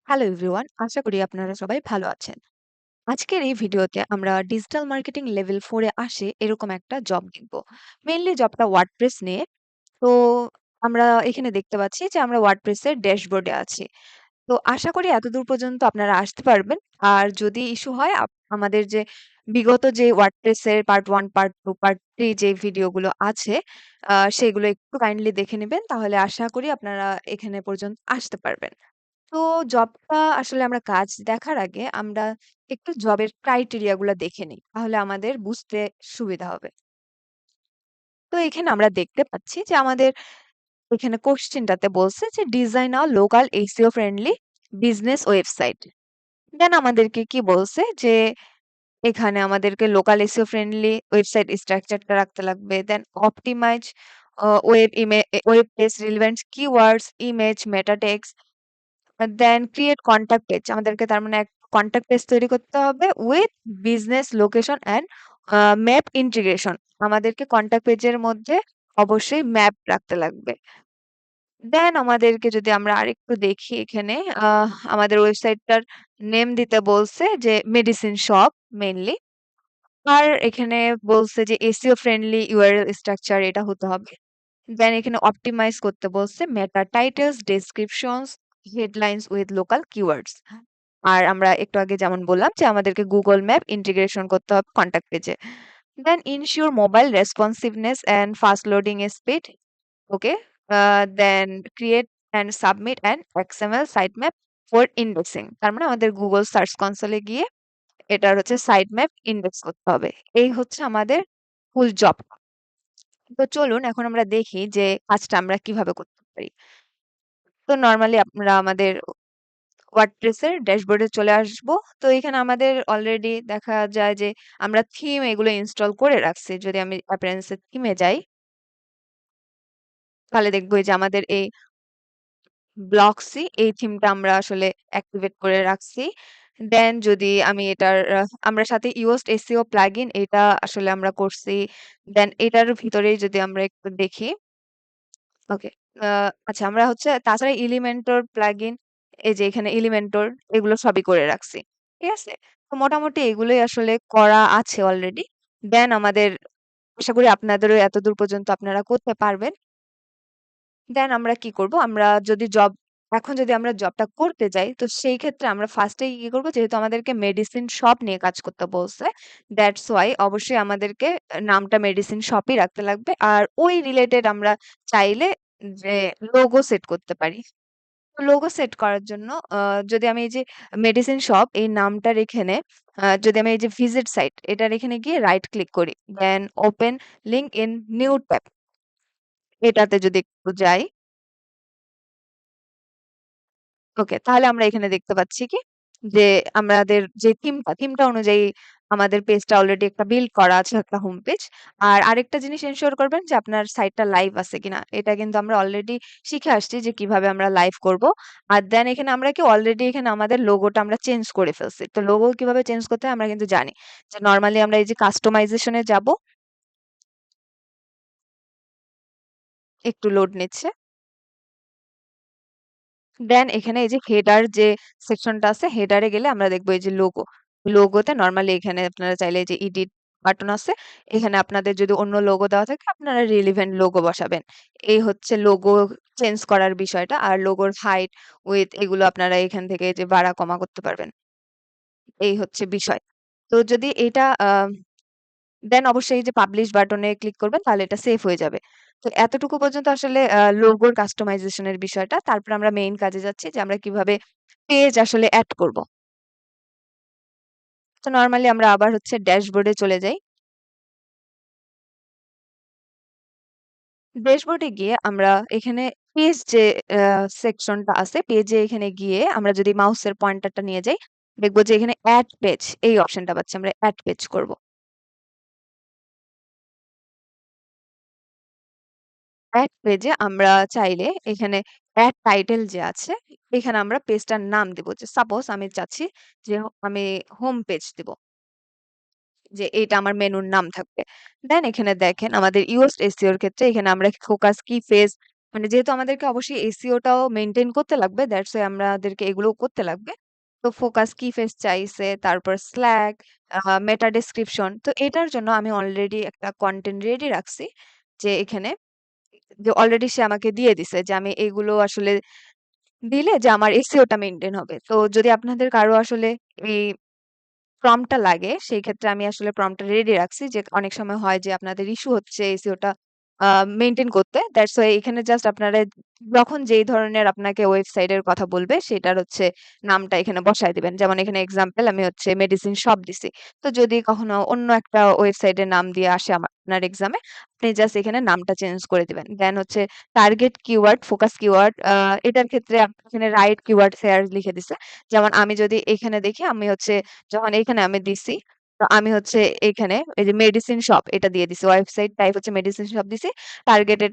Hello everyone, আশা করি আপনারা সবাই ভালো আছেন। আজকের এই ভিডিওতে আমরা ডিজিটাল মার্কেটিং লেভেল 4 এ আসে এরকম একটা জব দেখব। মেইনলি জবটা ওয়ার্ডপ্রেস নিয়ে। তো আমরা এখানে দেখতে পাচ্ছি যে আমরা ওয়ার্ডপ্রেসের ড্যাশবোর্ডে আছি। তো আশা করি এতদূর পর্যন্ত আপনারা আসতে পারবেন। আর যদি ইস্যু হয় আমাদের যে বিগত যে ওয়ার্ডপ্রেসের পার্ট 1, পার্ট 2, পার্ট 3 যে ভিডিওগুলো আছে সেগুলো একটু কাইন্ডলি দেখে নিবেন। তাহলে আশা করি আপনারা এখানে পর্যন্ত আসতে পারবেন। তো জবটা আসলে আমরা কাজ দেখার আগে আমরা একটু জবের ক্রাইটেরিয়া গুলা দেখে নিই। তাহলে আমাদের বুঝতে সুবিধা হবে। তো এখানে আমরা দেখতে পাচ্ছি যে আমাদের এখানে কোশ্চেনটাতে বলছে যে design a local SEO friendly business website. Then আমাদেরকে কি বলছে যে এখানে আমাদেরকে লোকাল এসইও ফ্রেন্ডলি ওয়েবসাইট স্ট্রাকচারটা রাখতে লাগবে। Then optimize web page relevant keywords, image, meta text then create contact page আমাদেরকে তার মানে এক কন্টাক্ট পেজ তৈরি করতে হবে with business location and map integration আমাদেরকে কন্টাক্ট পেজের মধ্যে অবশ্যই ম্যাপ রাখতে লাগবে। দেন আমাদেরকে যদি আমরা আরেকটু দেখি এখানে আমাদের ওয়েবসাইটটার নেম দিতে বলছে যে মেডিসিন শপ মেইনলি। আর এখানে বলছে যে এসইও ফ্রেন্ডলি ইউআরএল স্ট্রাকচার এটা হতে হবে। দেন এখানে অপটিমাইজ করতে বলছে meta titles, descriptions, headlines with local keywords. আর আমরা একটু আগে যেমন বললাম যে আমাদেরকে গুগল ম্যাপ ইন্টিগ্রেশন করতে হবে কন্টাক্ট পেজে। Then ensure mobile responsiveness and fast loading speed. Okay. Then create and submit an XML site map for indexing. তার মানে আমাদের গুগল সার্চ কনসোলে গিয়ে এটার হচ্ছে সাইট ম্যাপ ইন্ডেক্স করতে হবে। এই হচ্ছে আমাদের ফুল জব। তো চলুন এখন আমরা দেখি যে কাজটা আমরা কিভাবে করতে পারি। তো নরমালি আমরা আমাদের ওয়ার্ডপ্রেসের ড্যাশবোর্ডে চলে আসবো। তো এখানে আমাদের অলরেডি দেখা যায় যে আমরা থিম এগুলো ইনস্টল করে রাখছি। যদি আমি অ্যাপিয়ারেন্স এর থিমে যাই, তাহলে দেখবো এই যে আমাদের এই ব্লকসি এই থিমটা আমরা আসলে অ্যাক্টিভেট করে রাখছি। দেন যদি আমি এটার আমরা সাথে ইউজড এসইও প্লাগইন এটা আসলে আমরা করছি। দেন এটার ভিতরেই যদি আমরা একটু দেখি, ওকে। আ আচ্ছা আমরা হচ্ছে তাছাড়া এলিমেন্টর প্লাগইন এই যে এখানে এলিমেন্টর এগুলো সবই করে রাখছি। ঠিক আছে? তো মোটামুটি এগুলোই আসলে করা আছে অলরেডি। দেন আমাদের আশা করি আপনাদেরও এতদূর পর্যন্ত আপনারা করতে পারবেন। দেন আমরা কি করব? আমরা যদি এখন যদি আমরা জবটা করতে যাই, তো সেই ক্ষেত্রে আমরা ফার্স্ট এই কি করব? যেহেতু আমাদেরকে মেডিসিন শপ নিয়ে কাজ করতে বলছে, দ্যাটস ওয়াই অবশ্যই আমাদেরকে নামটা মেডিসিন শপই রাখতে লাগবে। আর ওই রিলেটেড আমরা চাইলে যে লোগো সেট করতে পারি। লোগো সেট করার জন্য যদি আমি এই যে মেডিসিন শপ এই নামটার এখানে যদি আমি এই যে ভিজিট সাইট এটার এখানে গিয়ে রাইট ক্লিক করি, then open link in new tab এটাতে যদি একটু যাই, ওকে, তাহলে আমরা এখানে দেখতে পাচ্ছি কি যে আমাদের যে থিমটা অনুযায়ী আমাদের পেজটা অলরেডি একটা বিল্ড করা আছে একটা হোম পেজ। আর আরেকটা জিনিস এনশিওর করবেন যে আপনার সাইটটা লাইভ আছে কিনা। এটা কিন্তু আমরা অলরেডি শিখে আসছি যে কিভাবে আমরা লাইভ করব। আর দেন এখানে আমরা কি অলরেডি এখানে আমাদের লোগোটা আমরা চেঞ্জ করে ফেলছি। তো লোগো কিভাবে চেঞ্জ করতে হয় আমরা কিন্তু জানি। যে নরমালি আমরা এই যে কাস্টমাইজেশন এ যাব, একটু লোড নিচ্ছে। দেন এখানে এই যে হেডার যে সেকশনটা আছে হেডারে গেলে আমরা দেখবো এই যে লোগোতে নরমালি এখানে আপনারা চাইলে এই যে এডিট বাটন আছে, এখানে আপনাদের যদি অন্য লোগো দেওয়া থাকে আপনারা রিলিভেন্ট লোগো বসাবেন। এই হচ্ছে লোগো চেঞ্জ করার বিষয়টা। আর লোগোর হাইট উইথ এগুলো আপনারা এখান থেকে যে বাড়া কমা করতে পারবেন। এই হচ্ছে বিষয়। তো যদি এটা দেন অবশ্যই এই যে পাবলিশ বাটনে ক্লিক করবেন তাহলে এটা সেভ হয়ে যাবে। তো এতটুকু পর্যন্ত আসলে লোগোর কাস্টমাইজেশন এর বিষয়টা। তারপর আমরা মেইন কাজে যাচ্ছি যে আমরা কিভাবে পেজ আসলে এড করব। তো নরমালি আমরা আবার হচ্ছে ড্যাশবোর্ডে চলে যাই। ড্যাশবোর্ডে গিয়ে আমরা এখানে পেজ যে সেকশনটা আছে পেজে এখানে গিয়ে আমরা যদি মাউসের পয়েন্টারটা নিয়ে যাই, দেখব যে এখানে এড পেজ এই অপশনটা পাচ্ছি। আমরা এড পেজ করব। এড পেজে আমরা চাইলে এখানে এড টাইটেল যে আছে এখানে আমরা পেজটার নাম দিব। যে সাপোজ আমি চাচ্ছি যে আমি হোম পেজ দিব। যে এইটা আমার মেনুর নাম থাকবে। দেন এখানে দেখেন আমাদের ইউএসড এসইও এর ক্ষেত্রে এখানে আমরা ফোকাস কি ফেজ মানে যেহেতু আমাদেরকে অবশ্যই এসইওটাও মেইনটেইন করতে লাগবে, দ্যাটস ওয়াই আমাদেরকে এগুলোও করতে লাগবে। তো ফোকাস কিফ্রেজ চাইছে, তারপর স্ল্যাগ, মেটা ডেসক্রিপশন। তো এটার জন্য আমি অলরেডি একটা কনটেন্ট রেডি রাখছি, যে এখানে যে অলরেডি সে আমাকে দিয়ে দিছে যে আমি এগুলো আসলে দিলে যে আমার এসইওটা মেইনটেইন হবে। তো যদি আপনাদের কারো আসলে এই প্রম্পটটা লাগে, সেই ক্ষেত্রে আমি আসলে প্রম্পটটা রেডি রাখছি, যে অনেক সময় হয় যে আপনাদের ইস্যু হচ্ছে এসইওটা মেইনটেইন করতে। দ্যাটস ওয়াই এখানে জাস্ট আপনারা যখন যেই ধরনের আপনাকে ওয়েবসাইটের কথা বলবে সেটার হচ্ছে নামটা এখানে বসায় দিবেন। যেমন এখানে এক্সাম্পল আমি হচ্ছে মেডিসিন শপ দিছি। তো যদি কখনো অন্য একটা ওয়েবসাইটের নাম দিয়ে আসে আপনার এক্সামে, আপনি জাস্ট এখানে নামটা চেঞ্জ করে দিবেন। দেন হচ্ছে টার্গেট কিওয়ার্ড, ফোকাস কিওয়ার্ড, এটার ক্ষেত্রে আপনি এখানে রাইট কিওয়ার্ড সেয়ার্চ লিখে দিছে। যেমন আমি যদি এখানে দেখি, আমি হচ্ছে যখন এইখানে আমি দিছি, তো আমি হচ্ছে এইখানে এই যে মেডিসিন শপ এটা দিয়ে দিছি। ওয়েবসাইট টাইপ হচ্ছে মেডিসিন শপ দিছি। টার্গেটেড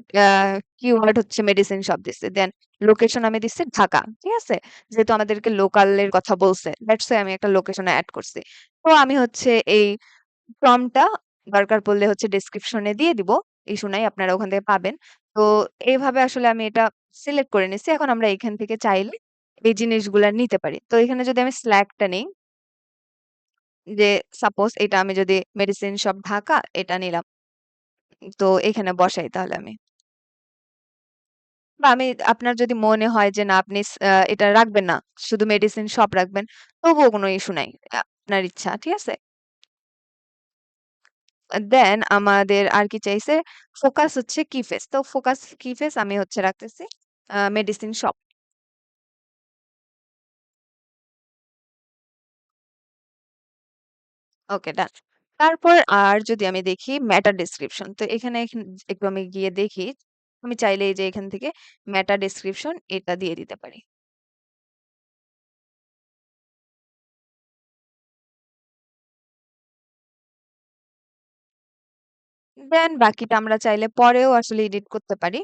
কিওয়ার্ড হচ্ছে মেডিসিন শপ দিছি। দেন লোকেশন আমি দিচ্ছি ঢাকা। ঠিক আছে? যেহেতু আমাদেরকে লোকালের কথা বলছে, দ্যাটস ওয়াই আমি একটা লোকেশন এড করছি। তো আমি হচ্ছে এই প্রম্পটটা দরকার পড়লে হচ্ছে ডেসক্রিপশনে দিয়ে দিব। ইস্যু নাই, আপনারা ওখান থেকে পাবেন। তো এইভাবে আসলে আমি এটা সিলেক্ট করে নিছি। এখন আমরা এখান থেকে চাইলে এই জিনিসগুলা নিতে পারি। তো এখানে যদি আমি স্ল্যাগটা নেই, যে সাপোজ এটা আমি যদি মেডিসিন শপ ঢাকা এটা নিলাম, তো এখানে বসাই তাহলে আমি, বা আমি আপনার যদি মনে হয় যে না আপনি এটা রাখবেন না, শুধু মেডিসিন শপ রাখবেন, তবুও কোনো ইস্যু নাই, আপনার ইচ্ছা। ঠিক আছে? দেন আমাদের আর কি চাইছে, ফোকাস হচ্ছে কিফেস। তো ফোকাস কিফেস আমি হচ্ছে রাখতেছি মেডিসিন শপ। ওকে, ডান। তারপর আর যদি আমি দেখি মেটা ডেসক্রিপশন, তো এখানে একটু আমি গিয়ে দেখি, আমি চাইলে এই যে এখান থেকে মেটা ডেসক্রিপশন এটা দিয়ে দিতে পারি। দেন বাকিটা আমরা চাইলে পরেও আসলে এডিট করতে পারি।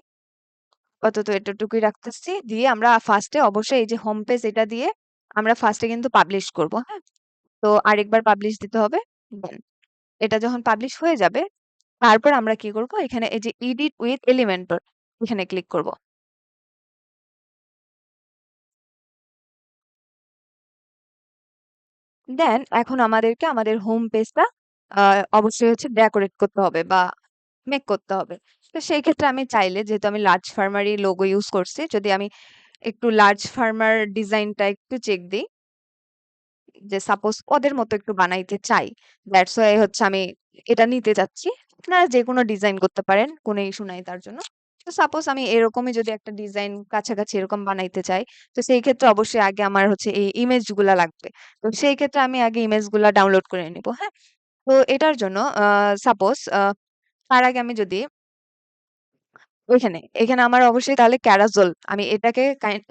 আপাতত এতটুকুই রাখতেছি। দিয়ে আমরা ফার্স্টে অবশ্যই এই যে হোম পেজ এটা দিয়ে আমরা ফার্স্টে কিন্তু পাবলিশ করব। হ্যাঁ? তো আরেকবার পাবলিশ দিতে হবে। দেন এটা যখন পাবলিশ হয়ে যাবে, তারপর আমরা কি করব, এখানে এই যে এডিট উইথ এলিমেন্টর এখানে ক্লিক করব। দেন এখন আমাদেরকে আমাদের হোম পেজটা অবশ্যই হচ্ছে ডেকোরেট করতে হবে বা মেক করতে হবে। তো সেই ক্ষেত্রে আমি চাইলে, যেহেতু আমি লার্জ ফার্মারই লোগো ইউজ করছি, যদি আমি একটু লার্জ ফার্মার ডিজাইনটা একটু চেক দিই, যে সাপোজ ওদের মতো একটু বানাইতে চাই, দ্যাটস ওয়াই হচ্ছে আমি এটা নিতে চাচ্ছি। আপনারা যে কোনো ডিজাইন করতে পারেন, কোনো ইস্যু নাই তার জন্য। তো সাপোজ আমি এরকমই যদি একটা ডিজাইন কাছাকাছি এরকম বানাইতে চাই, তো সেই ক্ষেত্রে অবশ্যই আগে আমার হচ্ছে এই ইমেজ গুলা লাগবে। তো সেই ক্ষেত্রে আমি আগে ইমেজ গুলা ডাউনলোড করে নিব। হ্যাঁ? তো এটার জন্য সাপোজ তার আগে আমি যদি এখানে আমার অবশ্যই তাহলে ক্যারাজল, আমি এটাকে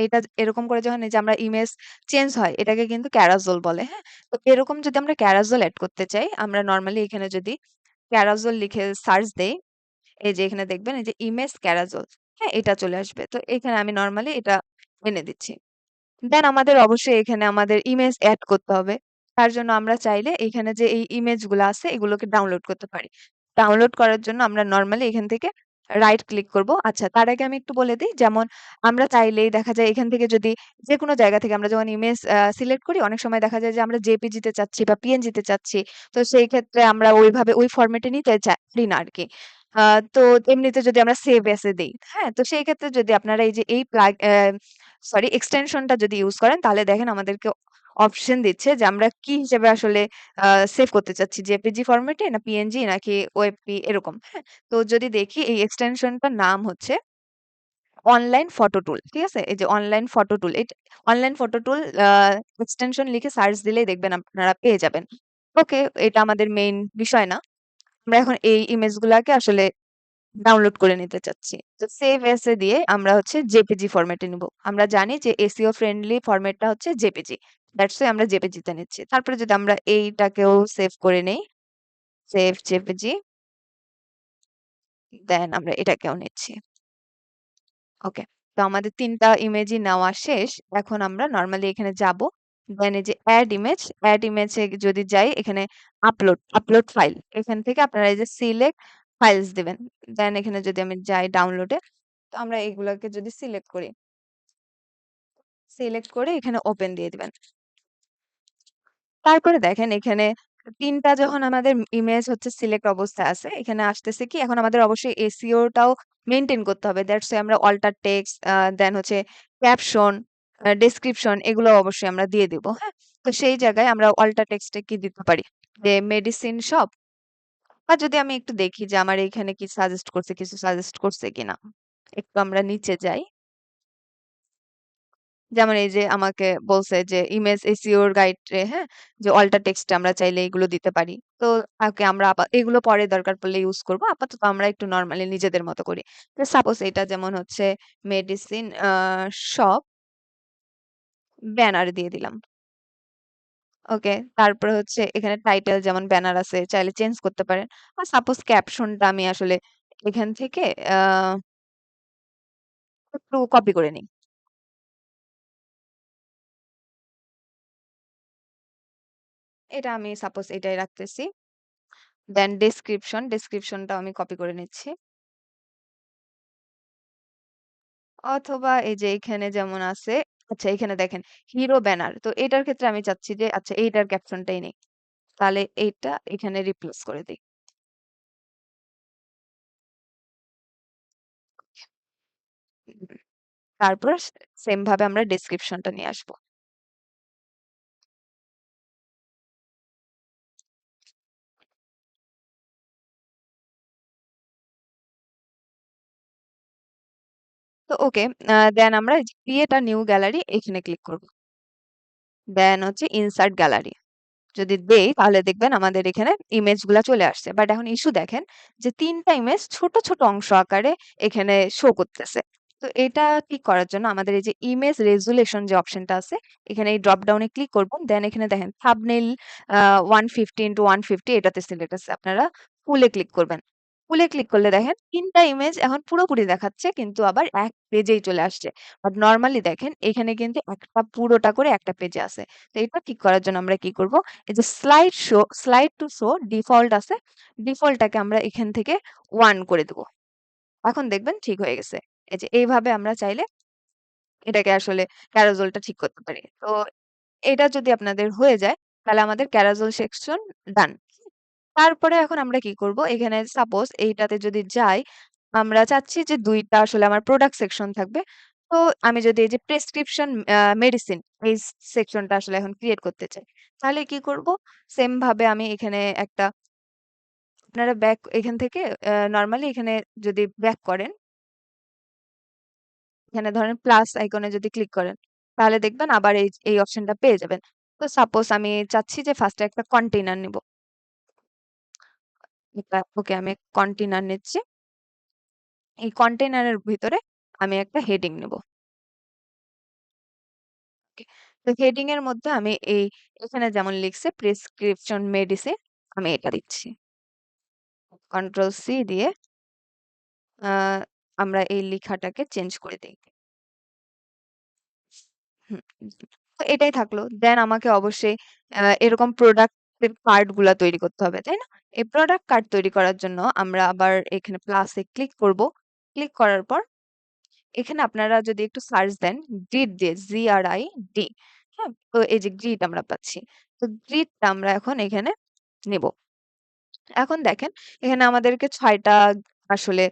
এটা এরকম করে যখন এই যে আমরা ইমেজ চেঞ্জ হয়, এটাকে কিন্তু ক্যারাজল বলে। হ্যাঁ? তো এরকম যদি আমরা ক্যারাজল এড করতে চাই, আমরা নরমালি এখানে যদি ক্যারাজল লিখে সার্চ দেই, এই যে এখানে দেখবেন এই যে ইমেজ ক্যারাজল, হ্যাঁ, এটা চলে আসবে। তো এখানে আমি নরমালি এটা এনে দিচ্ছি। দেন আমাদের অবশ্যই এখানে আমাদের ইমেজ এড করতে হবে। তার জন্য আমরা চাইলে এখানে যে এই ইমেজগুলো আছে এগুলোকে ডাউনলোড করতে পারি। ডাউনলোড করার জন্য আমরা নরমালি এখান থেকে রাইট ক্লিক করব। আচ্ছা, তার আগে আমি একটু বলে দেই, যেমন আমরা চাইলেই দেখা যায় এখান থেকে যদি যেকোনো জায়গা থেকে আমরা যখন ইমেজ সিলেক্ট করি, অনেক সময় দেখা যায় যে আমরা জেপিজি তে চাচ্ছি বা পিএনজি তে চাচ্ছি। তো সেই ক্ষেত্রে আমরা ওইভাবে ওই ফরম্যাটে নিতে পারি না আরকি। আ তো এমনিতে যদি আমরা সেভ এস এ দেই, হ্যাঁ? তো সেই ক্ষেত্রে যদি আপনারা এই যে এই সরি এক্সটেনশনটা যদি ইউজ করেন, তাহলে দেখেন আমাদেরকে অপশন দিচ্ছে যে আমরা কি হিসেবে আসলে সেভ করতে চাচ্ছি, জেপিজি ফরম্যাটে না পিএনজি নাকি ওয়েবপি এরকম। হ্যাঁ? তো যদি দেখি এই এক্সটেনশনটার নাম হচ্ছে অনলাইন ফটো টুল। ঠিক আছে? এই যে অনলাইন ফটো টুল, অনলাইন ফটো টুল এক্সটেনশন লিখে সার্চ দিলেই দেখবেন আপনারা পেয়ে যাবেন। ওকে, এটা আমাদের মেইন বিষয় না। আমরা এখন এই ইমেজগুলাকে আসলে ডাউনলোড করে নিতে চাচ্ছি। তো সেভ এস এ দিয়ে আমরা হচ্ছে জেপিজি ফরম্যাটে নিব। আমরা জানি যে এসইও ফ্রেন্ডলি ফরম্যাটটা হচ্ছে জেপিজি। দ্যাটস ওয়াই আমরা জেপিজি তে নিচ্ছি। তারপরে যদি আমরা এইটাকেও সেভ করে নেই, সেভ জেপিজি, দেন আমরা এটাকেও নিচ্ছি। ওকে। তো আমাদের ৩ টা ইমেজই নেওয়া শেষ। এখন আমরা নরমালি এখানে যাব। দেন এই যে এড ইমেজ এ যদি যাই, এখানে আপলোড ফাইল। এখান থেকে আপনারা এই যে সিলেক্ট ফাইলস দিবেন। দেন এখানে যদি আমি যাই ডাউনলোড এ, তো আমরা এগুলাকে যদি সিলেক্ট করি, সিলেক্ট করে এখানে ওপেন দিয়ে দিবেন। তারপরে দেখেন এখানে ৩ টা যখন আমাদের ইমেজ হচ্ছে সিলেক্ট অবস্থায় আছে, এখানে আসতেছে কি এখন আমাদের অবশ্যই এসইও টাও মেইনটেইন করতে হবে। দ্যাটস ওয়াই আমরা অল্টার টেক্সট দেন হচ্ছে ক্যাপশন, ডেসক্রিপশন এগুলো অবশ্যই আমরা দিয়ে দিব। হ্যাঁ? তো সেই জায়গায় আমরা অল্টার টেক্সটে কি দিতে পারি? যে মেডিসিন শপ, বা যদি আমি একটু দেখি যে আমার এখানে কি সাজেস্ট করছে, কিছু সাজেস্ট করছে কিনা। একটু আমরা নিচে যাই। যেমন এই যে আমাকে বলছে যে ইমেজ এসইও এর গাইডে, হ্যাঁ? যে অল্টার টেক্সটে আমরা চাইলে এগুলো দিতে পারি। তো ওকে আমরা এগুলো পরে দরকার পড়লে ইউজ করব। আপাতত আমরা একটু নরমালি নিজেদের মতো করি। তো সাপোজ এটা যেমন হচ্ছে মেডিসিন শপ ব্যানার দিয়ে দিলাম। ওকে। তারপরে হচ্ছে এখানে টাইটেল যেমন ব্যানার আছে চাইলে চেঞ্জ করতে পারেন। আর সাপোজ ক্যাপশনটা আমি আসলে এখান থেকে আ একটু কপি করে নিই। এটা আমি সাপোজ এটাই রাখতেছি। দেন ডেসক্রিপশনটাও আমি কপি করে নিচ্ছি। অথবা এই যে এখানে যেমন আছে, আচ্ছা এখানে দেখেন হিরো ব্যানার। তো এটার ক্ষেত্রে আমি চাচ্ছি যে আচ্ছা এইটার ক্যাপশনটাই নেই। তাহলে এইটা এখানে রিপ্লেস করে দেই। হুম। তারপর সেম ভাবে আমরা ডেসক্রিপশনটা নিয়ে আসবো। তো ওকে, দেন আমরা ক্রিয়েট আ নিউ গ্যালারি এখানে ক্লিক করব। দেন আমরা ক্রিয়েট আ নিউ গ্যালারি এখানে ক্লিক করব। দেন হচ্ছে ইনসার্ট গ্যালারি। যদি দেই তাহলে দেখবেন আমাদের এখানে ইমেজগুলা চলে আসছে। বাট এখন ইস্যু দেখেন যে ৩ টা ইমেজ ছোট, ছোট অংশ আকারে এখানে শো করতেছে। তো এটা ঠিক করার জন্য আমাদের এই যে ইমেজ রেজোলিউশন যে অপশনটা আছে, এখানে এই ড্রপ ডাউনে ক্লিক করব। দেন এখানে দেখেন থাম্বনেইল 150x150 এটাতে সিলেক্ট আছে। আপনারা ফুল এ ক্লিক করবেন। ফুল এ ক্লিক করলে দেখেন ৩ টা ইমেজ এখন পুরোপুরি দেখাচ্ছে কিন্তু আবার এক পেজেই চলে আসছে। বাট নরমালি দেখেন এখানে কিন্তু একটা পুরোটা করে একটা পেজে আছে। তো এটা ঠিক করার জন্য আমরা কি করব? এই যে স্লাইড টু শো ডিফল্ট আছে। ডিফল্টটাকে আমরা এখান থেকে 1 করে দেব। এখন দেখবেন ঠিক হয়ে গেছে। এই যে এইভাবে আমরা চাইলে এটাকে আসলে ক্যারোজেলটা ঠিক করতে পারি। তো এটা যদি আপনাদের হয়ে যায় তাহলে আমাদের ক্যারোজেল সেকশন ডান। তারপরে এখন আমরা কি করব? এখানে সাপোজ এইটাতে যদি যাই, আমরা চাচ্ছি যে ২ টা আসলে আমার প্রোডাক্ট সেকশন থাকবে। তো আমি যদি এই যে প্রেসক্রিপশন মেডিসিন এই সেকশনটা আসলে এখন ক্রিয়েট করতে চাই। তাহলে কি করব? সেম ভাবে আমি এখানে একটা, আপনারা ব্যাক এখান থেকে নরমালি এখানে যদি ব্যাক করেন, এখানে ধরেন প্লাস আইকনে যদি ক্লিক করেন, তাহলে দেখবেন আবার এই অপশনটা পেয়ে যাবেন। তো সাপোজ আমি চাচ্ছি যে ফার্স্ট এ একটা কন্টেইনার নিব। ওকে আমি কন্টেইনার নিচ্ছি। এই কন্টেইনারের ভিতরে আমি একটা হেডিং নেব। ওকে। তো হেডিং এর মধ্যে আমি এখানে যেমন লিখছে প্রেসক্রিপশন মেডিসিন, আমি এটা দিচ্ছি। কন্ট্রোল সি দিয়ে আ আমরা এই লেখাটাকে চেঞ্জ করে দেই। হুম, তো এটাই থাকলো। দেন আমাকে অবশ্যই এরকম প্রোডাক্ট এর কার্ড গুলা তৈরি করতে হবে, তাই না? এই প্রোডাক্ট কার্ড তৈরি করার জন্য আমরা আবার এখানে প্লাসে ক্লিক করব। ক্লিক করার পর এখানে আপনারা যদি একটু সার্চ দেন গ্রিড দিয়ে GRID, হ্যাঁ? তো এই যে গ্রিড আমরা পাচ্ছি। তো গ্রিডটা আমরা এখন এখানে নিব। এখন দেখেন এখানে আমাদেরকে ৬ টা আসলে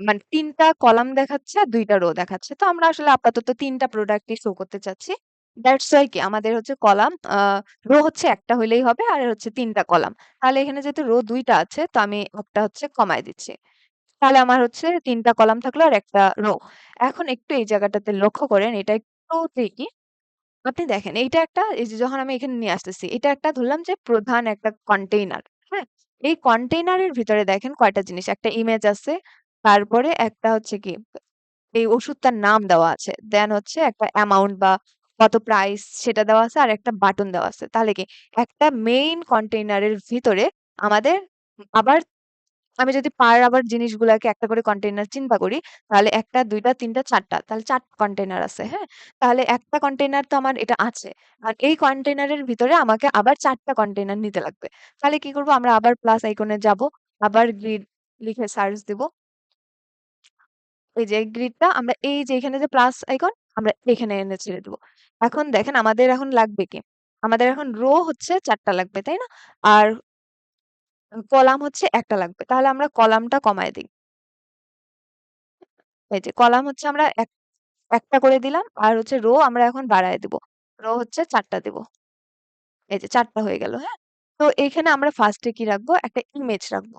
মানে ৩ টা কলাম দেখাচ্ছে আর ২ টা রো দেখাচ্ছে। তো আমরা আসলে আপাতত ৩ টা প্রোডাক্টই শো করতে চাচ্ছি। দ্যাটস ওয়াই কি আমাদের হচ্ছে কলাম রো হচ্ছে একটা হইলেই হবে আর হচ্ছে ৩ টা কলাম। তাহলে এখানে যেহেতু রো ২ টা আছে তো আমি একটা হচ্ছে কমায় দিচ্ছি। তাহলে আমার হচ্ছে ৩ টা কলাম থাকলো আর একটা রো। এখন একটু এই জায়গাটাতে লক্ষ্য করেন, এটা একটু ট্রিকি। আপনি দেখেন এইটা একটা, এই যে যখন আমি এখানে নিয়ে আসতেছি, এটা একটা ধরলাম যে প্রধান একটা কন্টেইনার। হ্যাঁ? এই কন্টেইনারের ভিতরে দেখেন কয়টা জিনিস। একটা ইমেজ আছে। তারপরে একটা হচ্ছে কি এই ওষুধটার নাম দেওয়া আছে। দেন হচ্ছে একটা অ্যামাউন্ট বা কত প্রাইস সেটা দেওয়া আছে আর একটা বাটন দেওয়া আছে। তাহলে কি একটা মেইন কন্টেইনারের ভিতরে আমাদের আবার, আমি যদি আবার জিনিসগুলাকে একটা করে কন্টেইনার চিন্তা করি, তাহলে ১ টা ২ টা ৩ টা ৪ টা। তাহলে ৪ টা কন্টেইনার আছে, হ্যাঁ? তাহলে একটা কন্টেইনার তো আমার এটা আছে। আর এই কন্টেইনারের ভিতরে আমাকে আবার ৪ টা কন্টেইনার নিতে লাগবে। তাহলে কি করব? আমরা আবার প্লাস আইকনে যাব। আবার গ্রিড লিখে সার্চ দিব। এই যে গ্রিডটা আমরা এই যে এখানে যে প্লাস আইকন আমরা এখানে এনে ছেড়ে দেবো। এখন দেখেন আমাদের এখন লাগবে কি? আমাদের এখন রো হচ্ছে ৪ টা লাগবে, তাই না? আর কলাম হচ্ছে ১ টা লাগবে। তাহলে আমরা কলামটা কমায় দেই। এই যে কলাম হচ্ছে আমরা ১ টা করে দিলাম। আর হচ্ছে রো আমরা এখন বাড়ায় দিব। রো হচ্ছে ৪ টা দিব। এই যে ৪ টা হয়ে গেল, হ্যাঁ? তো এখানে আমরা ফার্স্ট এ কি রাখবো? একটা ইমেজ রাখবো।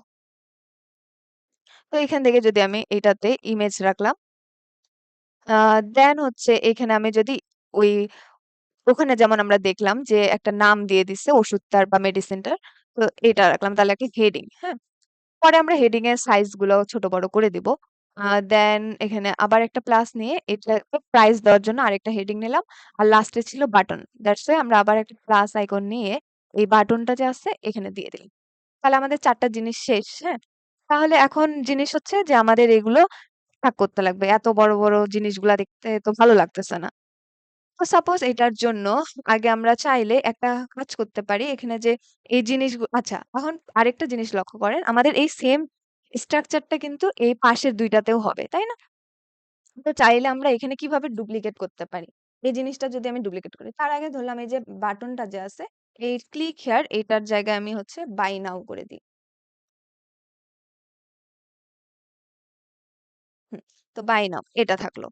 তো এখান থেকে যদি আমি এটাতে ইমেজ রাখলাম, দেন হচ্ছে এখানে আমি যদি ওই ওখানে যেমন আমরা দেখলাম যে একটা নাম দিয়ে দিছে ওষুধটার বা মেডিসিনটার। তো এটা রাখলাম তাহলে একটা হেডিং, হ্যাঁ? পরে আমরা হেডিং এর সাইজ গুলো ছোট বড় করে দিব। দেন এখানে আবার একটা প্লাস নিয়ে এটাকে প্রাইস দেওয়ার জন্য আরেকটা হেডিং নিলাম। আর লাস্টে ছিল বাটন। দ্যাটস ওয়াই আমরা আবার একটা প্লাস আইকন নিয়ে এই বাটনটা যে আছে এখানে দিয়ে দিলাম। তাহলে আমাদের ৪ টা জিনিস শেষ, হ্যাঁ? তাহলে এখন জিনিস হচ্ছে যে আমাদের এগুলো ভাগ করতে লাগবে। এত বড়, বড় জিনিসগুলা দেখতে তো ভালো লাগতেছে না। তো সাপোজ এটার জন্য আগে আমরা চাইলে একটা কাজ করতে পারি। এখানে যে এই আচ্ছা, এখন আরেকটা জিনিস লক্ষ্য করেন। আমাদের এই সেম স্ট্রাকচারটা কিন্তু এই পাশের ২ টাতেও হবে, তাই না? তো চাইলে আমরা এখানে কিভাবে ডুপ্লিকেট করতে পারি? এই জিনিসটা যদি আমি ডুপ্লিকেট করি, তার আগে ধরলাম এই যে বাটনটা যে আছে, এই ক্লিক হিয়ার এটার জায়গায় আমি হচ্ছে বাই নাও করে দিই। হুম, তো বাই নাও এটা থাকলো।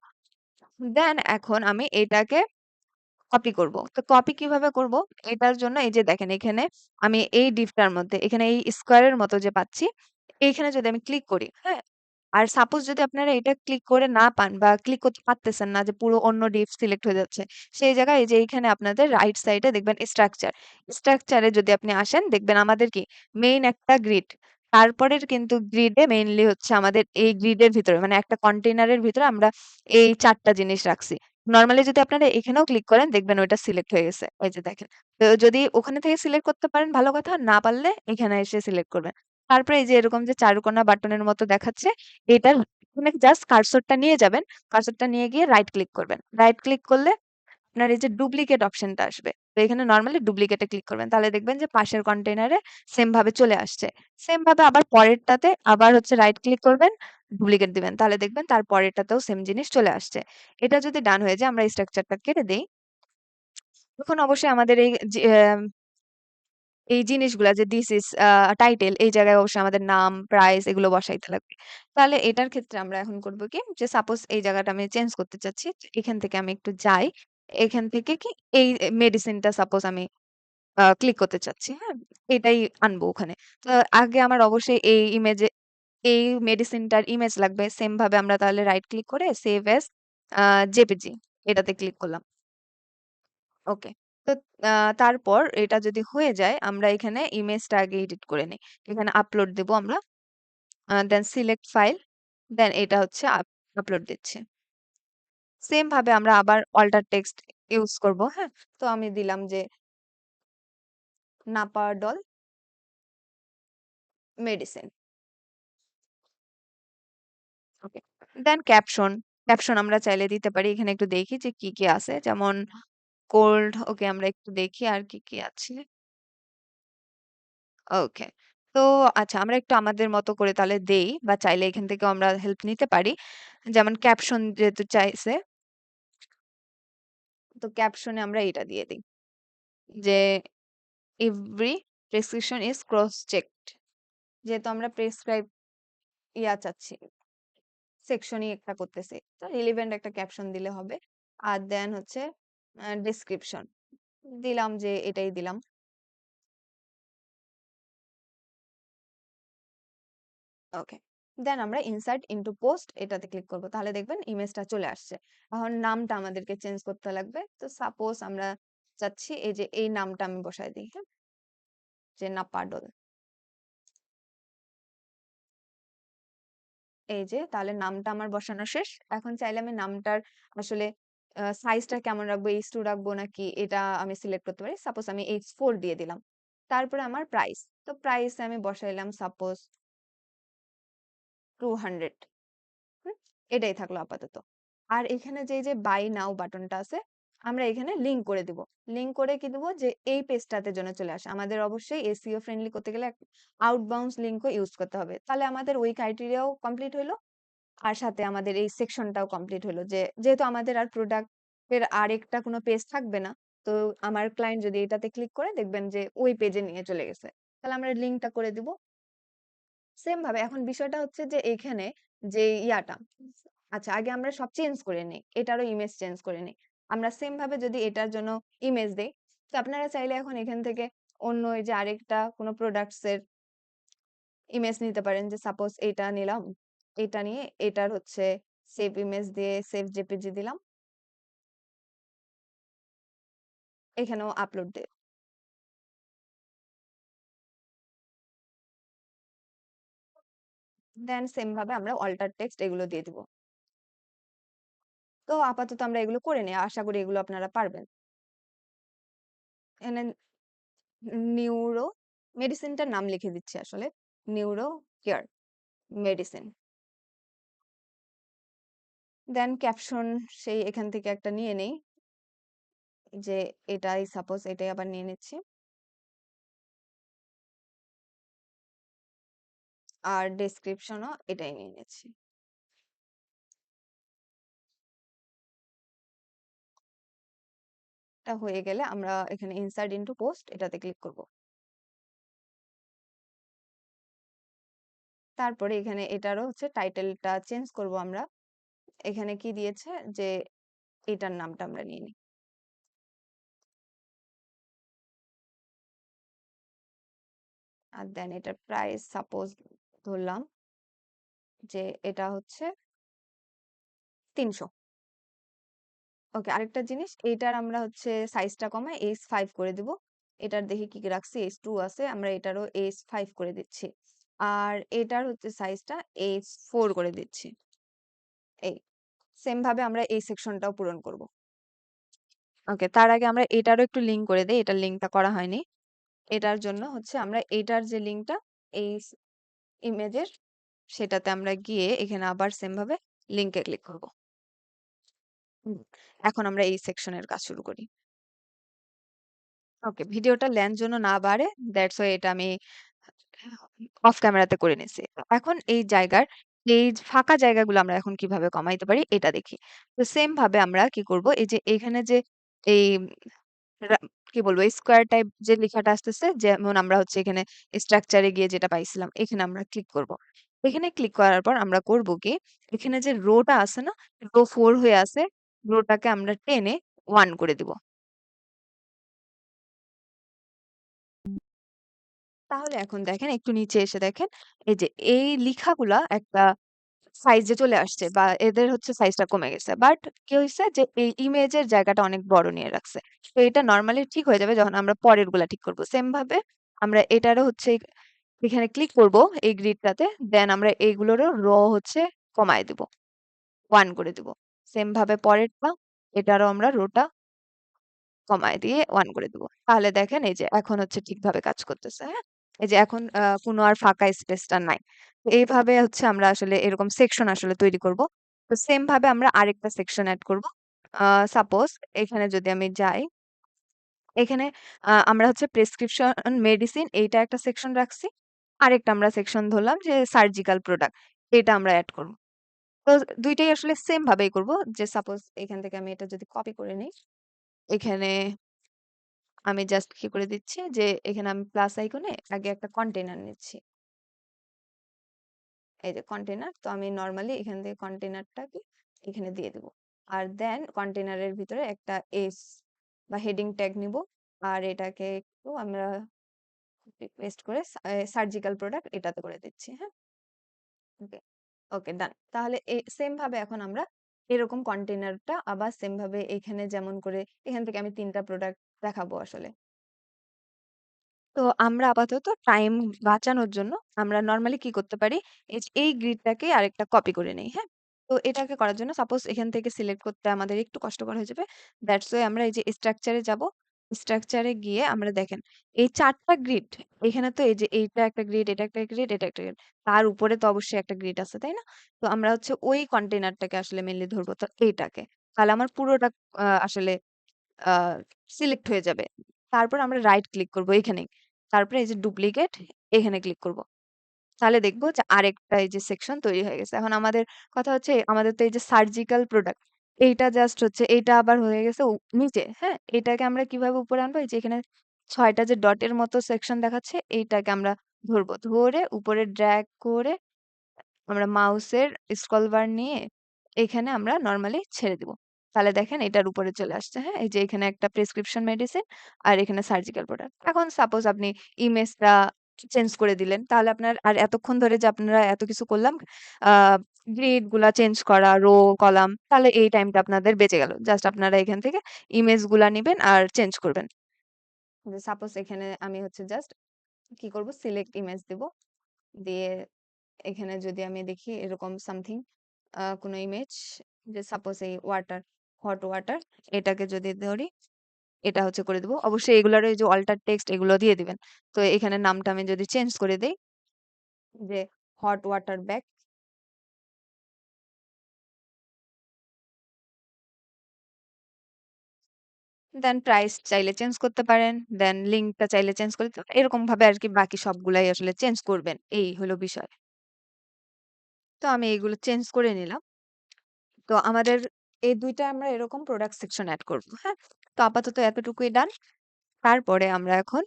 দেন এখন আমি এটাকে কপি করব। তো কপি কিভাবে করব? এটার জন্য এই যে দেখেন এখানে আমি এই ডিভটার মধ্যে এখানে এই স্কোয়ারের মতো যে পাচ্ছি, এইখানে যদি আমি ক্লিক করি, হ্যাঁ? আর সাপোজ যদি আপনারা এটা ক্লিক করে না পান বা ক্লিক করতে পারতেছেন না যে পুরো অন্য ডিভ সিলেক্ট হয়ে যাচ্ছে। সেই জায়গায় এই যে এইখানে আপনাদের রাইট সাইডে দেখবেন স্ট্রাকচার। স্ট্রাকচারে যদি আপনি আসেন দেখবেন আমাদের কি মেইন একটা গ্রিড। তারপরের কিন্তু গ্রিডে মেইনলি হচ্ছে আমাদের এই গ্রিডের ভিতরে মানে একটা কন্টেইনারের ভিতরে আমরা এই ৪ টা জিনিস রাখছি। নরমালি যদি আপনারা এখানেও ক্লিক করেন দেখবেন ওইটা সিলেক্ট হয়ে গেছে। এই যে দেখেন। তো যদি ওখানে থেকে সিলেক্ট করতে পারেন ভালো কথা, না পারলে এখানে এসে সিলেক্ট করবেন। তারপরে এই যে এরকম যে চারকোনা বাটনের মতো দেখাচ্ছে, এটার এখানে জাস্ট কার্সরটা নিয়ে যাবেন। কার্সরটা নিয়ে গিয়ে রাইট ক্লিক করবেন। রাইট ক্লিক করলে আপনার এই যে ডুপ্লিকেট অপশনটা আসবে। তো এখানে নরমালি ডুপ্লিকেটে ক্লিক করবেন। তাহলে দেখবেন যে পাশের কন্টেইনারে সেম ভাবে চলে আসছে। সেম ভাবে আবার পরেরটাতে আবার হচ্ছে রাইট ক্লিক করবেন, ডুপ্লিকেট দিবেন। তাহলে দেখবেন তার পরেরটাতেও সেম জিনিস চলে আসছে। এটা যদি ডান হয়ে যায় আমরা এই স্ট্রাকচারটা কেটে দেই। তখন অবশ্যই আমাদের এই যে এই জিনিসগুলা যে দিস ইজ টাইটেল এই জায়গায় অবশ্যই আমাদের নাম, প্রাইস এগুলো বসাইতে লাগবে। তাহলে এটার ক্ষেত্রে আমরা এখন করব কি যে সাপোজ এই জায়গাটা আমি চেঞ্জ করতে চাচ্ছি। এখান থেকে আমি একটু যাই। এখান থেকে কি এই মেডিসিনটা সাপোজ আমি ক্লিক করতে চাচ্ছি, হ্যাঁ? এটাই আনবো ওখানে। তো আগে আমার অবশ্যই এই মেডিসিনটার ইমেজ লাগবে। সেম ভাবে আমরা তাহলে রাইট ক্লিক করে সেভ এস জেপিজি এটাতে ক্লিক করলাম। ওকে। তো আ তারপর এটা যদি হয়ে যায় আমরা এখানে ইমেজটা আগে এডিট করে নেই। এখানে আপলোড দেব আমরা। দেন সিলেক্ট ফাইল। দেন এটা হচ্ছে আপলোড দিচ্ছি। সেম ভাবে আমরা আবার অল্টার টেক্সট ইউজ করব, হ্যাঁ? তো আমি দিলাম যে নাপারডল মেডিসিন। ওকে। দেন ক্যাপশন আমরা চাইলে দিতে পারি। এখানে একটু দেখি যে কি, কি আছে। যেমন কোল্ড ওকে আমরা একটু দেখি আর কি, কি আছে। ওকে। তো আচ্ছা আমরা একটু আমাদের মতো করে তাহলে দেই বা চাইলে এখান থেকেও আমরা হেল্প নিতে পারি। যেমন ক্যাপশন যেহেতু চাইছে, তো ক্যাপশনে আমরা এটা দিয়ে দেই। যে এভরি প্রেসক্রিপশন ইস ক্রস চেকড। যেহেতু আমরা প্রেসক্রাইব চাচ্ছি। সেকশনই একটা করতেছি। তো রিলেভেন্ট একটা ক্যাপশন দিলে হবে। আর দেন হচ্ছে ডেসক্রিপশন। দিলাম যে এটাই দিলাম। ওকে। দেন আমরা ইনসার্ট ইনটু পোস্ট এটাতে ক্লিক করব। তাহলে দেখবেন ইমেজটা চলে আসছে। এখন নামটা আমাদেরকে চেঞ্জ করতে লাগবে। তো সাপোজ আমরা চাচ্ছি এই যে এই নামটা আমি বসায় দিই, হ্যাঁ? যে নাপাডল। এই যে তাহলে নামটা আমার বসানো শেষ। এখন চাইলে আমি নামটার আসলে সাইজটা কেমন রাখবো, H2 রাখবো নাকি এটা আমি সিলেক্ট করতে পারি। সাপোজ আমি H4 দিয়ে দিলাম। তারপরে আমার প্রাইস। তো প্রাইস আমি বসাইলাম সাপোজ 200। হুম? এটাই থাকলো আপাতত। আর এখানে যে এই যে বাই নাও বাটনটা আছে, আমরা এখানে লিংক করে দিব। লিংক করে কি দিব যে এই পেজটাতে যেন চলে আসে। আমাদের অবশ্যই এসইও ফ্রেন্ডলি করতে গেলে আউটবাউন্স লিংকও ইউজ করতে হবে। তাহলে আমাদের ওই ক্রাইটেরিয়াও কমপ্লিট হইলো। আর সাথে আমাদের এই সেকশনটাও কমপ্লিট হলো, যে যেহেতু আমাদের আর প্রোডাক্টের আরেকটা কোনো পেজ থাকবে না, তো আমার ক্লায়েন্ট যদি এটাতে ক্লিক করে দেখবেন যে ওই পেজে নিয়ে চলে গেছে। তাহলে আমরা লিঙ্কটা করে দিব। সেম ভাবে এখন বিষয়টা হচ্ছে যে এইখানে যে ইয়াটা, আচ্ছা আগে আমরা সব চেঞ্জ করে নিই, এটারও ইমেজ চেঞ্জ করে নিই। আমরা সেম ভাবে যদি এটার জন্য ইমেজ দেই, তো আপনারা চাইলে এখন এখান থেকে অন্য এই যে আরেকটা কোনো প্রোডাক্টস এর ইমেজ নিতে পারেন, যে সাপোজ এটা নিলাম, এটা নিয়ে এটার হচ্ছে সেভ ইমেজ দিয়ে সেভ জেপিজি দিলাম, এখানেও আপলোড দিই। দেন সেম ভাবে আমরা অল্টার টেক্সট এগুলো দিয়ে দিব। তো আপাতত আমরা এগুলো করে নিই, আশা করি এগুলো আপনারা পারবেন। এখানে নিউরো মেডিসিনটার নাম লিখে দিচ্ছি আসলে, নিউরো কেয়ার মেডিসিন। দেন ক্যাপশন সেই এখান থেকে একটা নিয়ে নেই, যে এটাই সাপোজ এটাই আবার নিয়ে নিচ্ছি। আর ডেসক্রিপশনও এটাই নিয়ে নিচ্ছি। এটা হয়ে গেলে আমরা এখানে ইনসার্ট ইনটু পোস্ট এটাতে ক্লিক করব। তারপরে এখানে এটারও হচ্ছে টাইটেলটা চেঞ্জ করব আমরা। এখানে কি দিয়েছে যে এটার নামটা আমরা নিয়ে নিই। আর দেন এটার প্রাইস সাপোজ ধরলাম যে এটা হচ্ছে 300। ওকে, আরেকটা জিনিস, এইটার আমরা হচ্ছে সাইজটা কমায় H5 করে দিব। এটার দেখি কি কি রাখছি, H2 আছে, আমরা এটারও H5 করে দিচ্ছি। আর এটার হচ্ছে সাইজটা H4 করে দিচ্ছি। এই সেম ভাবে আমরা এই সেকশনটাও পূরণ করব। ওকে, তার আগে আমরা এটারও একটু লিংক করে দেই, এটার লিংকটা করা হয়নি। এটার জন্য হচ্ছে আমরা এটার যে লিংকটা এই ইমেজের, সেটাতে আমরা গিয়ে এখানে আবার সেম ভাবে লিংকে ক্লিক করব। এখন আমরা এই সেকশনের কাজ শুরু করি। ওকে, ভিডিওটা লেন্থ জন্য না বাড়ে, দ্যাটস ওয়াই এটা আমি অফ ক্যামেরাতে করে নিছি। এখন এই জায়গার এই ফাঁকা জায়গাগুলো আমরা এখন কিভাবে কমাইতে পারি এটা দেখি। তো সেম ভাবে আমরা কি করব, এই যে এখানে যে এই রা কি বলবো স্কোয়ার টাইপ যে লেখাটা আসতেছে, যেমন আমরা হচ্ছে এখানে স্ট্রাকচারে গিয়ে যেটা পাইছিলাম, এখানে আমরা ক্লিক করব। এখানে ক্লিক করার পর আমরা করব কি, এখানে যে রোটা আছে না, রো 4 হয়ে আছে, রোটাকে আমরা টেনে 1 করে দিব। তাহলে এখন দেখেন, একটু নিচে এসে দেখেন, এই যে এই লেখাগুলা একটা সাইজে চলে আসছে, বা এদের হচ্ছে সাইজটা কমে গেছে, বাট কি হয়েছে যে এই ইমেজের জায়গাটা অনেক বড় নিয়ে রাখছে। তো এটা নর্মালি ঠিক হয়ে যাবে যখন আমরা পরের গুলা ঠিক করব। সেম ভাবে আমরা এটারও হচ্ছে এখানে ক্লিক করব এই গ্রিডটাতে, দেন আমরা এইগুলোরও হচ্ছে কমায় দিব, 1 করে দিব। সেম ভাবে পরেরটা, এটারও আমরা রোটা কমায় দিয়ে 1 করে দিব। তাহলে দেখেন এই যে এখন হচ্ছে ঠিকভাবে কাজ করতেছে, হ্যাঁ? এই যে এখন কোনো আর ফাঁকা স্পেসটা নাই। তো এইভাবে হচ্ছে আমরা আসলে এরকম সেকশন আসলে তৈরি করব। তো সেম ভাবে আমরা আরেকটা সেকশন এড করব। সাপোজ এখানে যদি আমি যাই, এখানে আমরা হচ্ছে প্রেসক্রিপশন মেডিসিন এইটা একটা সেকশন রাখছি। আরেকটা আমরা সেকশন ধরলাম যে সার্জিক্যাল প্রোডাক্ট, এটা আমরা এড করব। তো ২ টাই আসলে সেম ভাবেই করব, যে সাপোজ এখান থেকে আমি এটা যদি কপি করে নেই, এখানে আমি জাস্ট কি করে দিচ্ছি যে এখানে আমি প্লাস আইকনে আগে একটা কন্টেইনার নিচ্ছি। এই যে কন্টেইনার, তো আমি নরমালি এখান থেকে কন্টেইনারটাকে এখানে দিয়ে দেব। আর দেন কন্টেইনারের ভিতরে একটা এস বা হেডিং ট্যাগ নিব। আর এটাকে একটু আমরা পেস্ট করে সার্জিক্যাল প্রোডাক্ট এটাতে করে দিচ্ছি, হ্যাঁ? ওকে, ওকে ডান। তাহলে সেম ভাবে এখন আমরা এরকম কন্টেইনারটা আবার সেম ভাবে এখানে যেমন করে এখান থেকে আমি ৩ টা প্রোডাক্ট দেখাবো আসলে। তো আমরা আপাতত টাইম বাঁচানোর জন্য আমরা নরমালি কি করতে পারি? এই যে এই গ্রিডটাকে আরেকটা কপি করে নেই, হ্যাঁ? তো এটাকে করার জন্য সাপোজ এখান থেকে সিলেক্ট করতে আমাদের একটু কষ্টকর হয়ে যাবে। দ্যাটস ওয়াই আমরা এই যে স্ট্রাকচারে যাব। স্ট্রাকচারে গিয়ে আমরা দেখেন এই ৪ টা গ্রিড, এখানে তো এই যে এইটা একটা গ্রিড, এটা একটা গ্রিড, এটা একটা গ্রিড। তার উপরে তো অবশ্যই একটা গ্রিড আছে, তাই না? তো আমরা হচ্ছে ওই কন্টেইনারটাকে আসলে মেইনলি ধরবো, তো এইটাকে। তাহলে আমার পুরোটা আসলে আ সিলেক্ট হয়ে যাবে। তারপর আমরা রাইট ক্লিক করব এখানেই। তারপরে এই যে ডুপ্লিকেট, এখানে ক্লিক করব। তাহলে দেখবো যে আরেকটা এই যে সেকশন তৈরি হয়ে গেছে। এখন আমাদের কথা হচ্ছে আমাদের তো এই যে সার্জিক্যাল প্রোডাক্ট এইটা জাস্ট হচ্ছে এইটা আবার হয়ে গেছে নিচে, হ্যাঁ? এটাকে আমরা কিভাবে উপরে আনবো? এই যে এখানে ৬ টা যে ডটের মতো সেকশন দেখাচ্ছে এইটাকে আমরা ধরবো। ধরে উপরে ড্র্যাগ করে আমরা মাউসের স্ক্রল বার নিয়ে এখানে আমরা নরমালি ছেড়ে দিব। তাহলে দেখেন এটার উপরে চলে আসছে, হ্যাঁ? এই যে এখানে একটা প্রেসক্রিপশন মেডিসিন আর এখানে সার্জিক্যাল প্রোডাক্ট। এখন সাপোজ আপনি ইমেজটা চেঞ্জ করে দিলেন। তাহলে আপনার আর এতক্ষণ ধরে যে আপনারা এত কিছু করলাম আ গ্রিড গুলা চেঞ্জ করা, রো, কলাম তাহলে এই টাইমটা আপনাদের বেঁচে গেল। জাস্ট আপনারা এখান থেকে ইমেজ গুলা নিবেন আর চেঞ্জ করবেন। যে সাপোজ এখানে আমি হচ্ছে জাস্ট কি করব সিলেক্ট ইমেজ দিব। দিয়ে এখানে যদি আমি দেখি এরকম সামথিং কোনো ইমেজ যে সাপোজ এই ওয়াটার হট ওয়াটার এটাকে যদি ধরি এটা হচ্ছে করে দেবো অবশ্যই এগুলার এই যে অল্টার টেক্সট এগুলো দিয়ে দিবেন তো এখানে নামটা আমি যদি চেঞ্জ করে দেই যে হট ওয়াটার ব্যাগ দেন প্রাইস চাইলে চেঞ্জ করতে পারেন দেন লিঙ্কটা চাইলে চেঞ্জ করতে পারেন এরকম ভাবে আর কি বাকি সবগুলাই আসলে চেঞ্জ করবেন এই হলো বিষয় তো আমি এগুলো চেঞ্জ করে নিলাম তো আমাদের এই দুইটা আমরা এরকম প্রোডাক্ট সেকশন অ্যাড করব হ্যাঁ তো আপাতত এতটুকুই ডান তারপরে আমরা এখন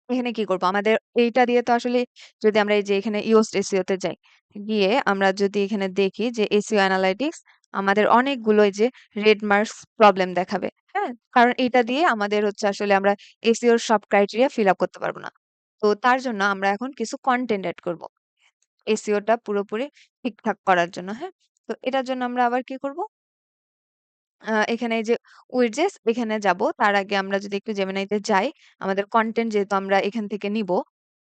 এখানে কি করব? আমাদের এইটা দিয়ে তো আসলে যদি আমরা এই যে এখানে ইয়োস্ট এসইও তে যাই, গিয়ে আমরা যদি এখানে দেখি যে এসইও অ্যানালাইটিক্স আমাদের অনেকগুলো এই যে রেড মার্কস প্রবলেম দেখাবে। হ্যাঁ? কারণ এটা দিয়ে আমাদের হচ্ছে আসলে আমরা এসইও র সব ক্রাইটেরিয়া ফিল আপ করতে পারব না। তো তার জন্য আমরা এখন কিছু কনটেন্ট এড করব। এসইও টা পুরোপুরি ঠিকঠাক করার জন্য। হ্যাঁ? তো এটার জন্য আমরা আবার কি করব? এখানে এই যে উইডজেস এখানে যাব। তার আগে আমরা যদি একটু জেমিনাইতে যাই, আমাদের কনটেন্ট যেহেতু আমরা এখান থেকে নিব,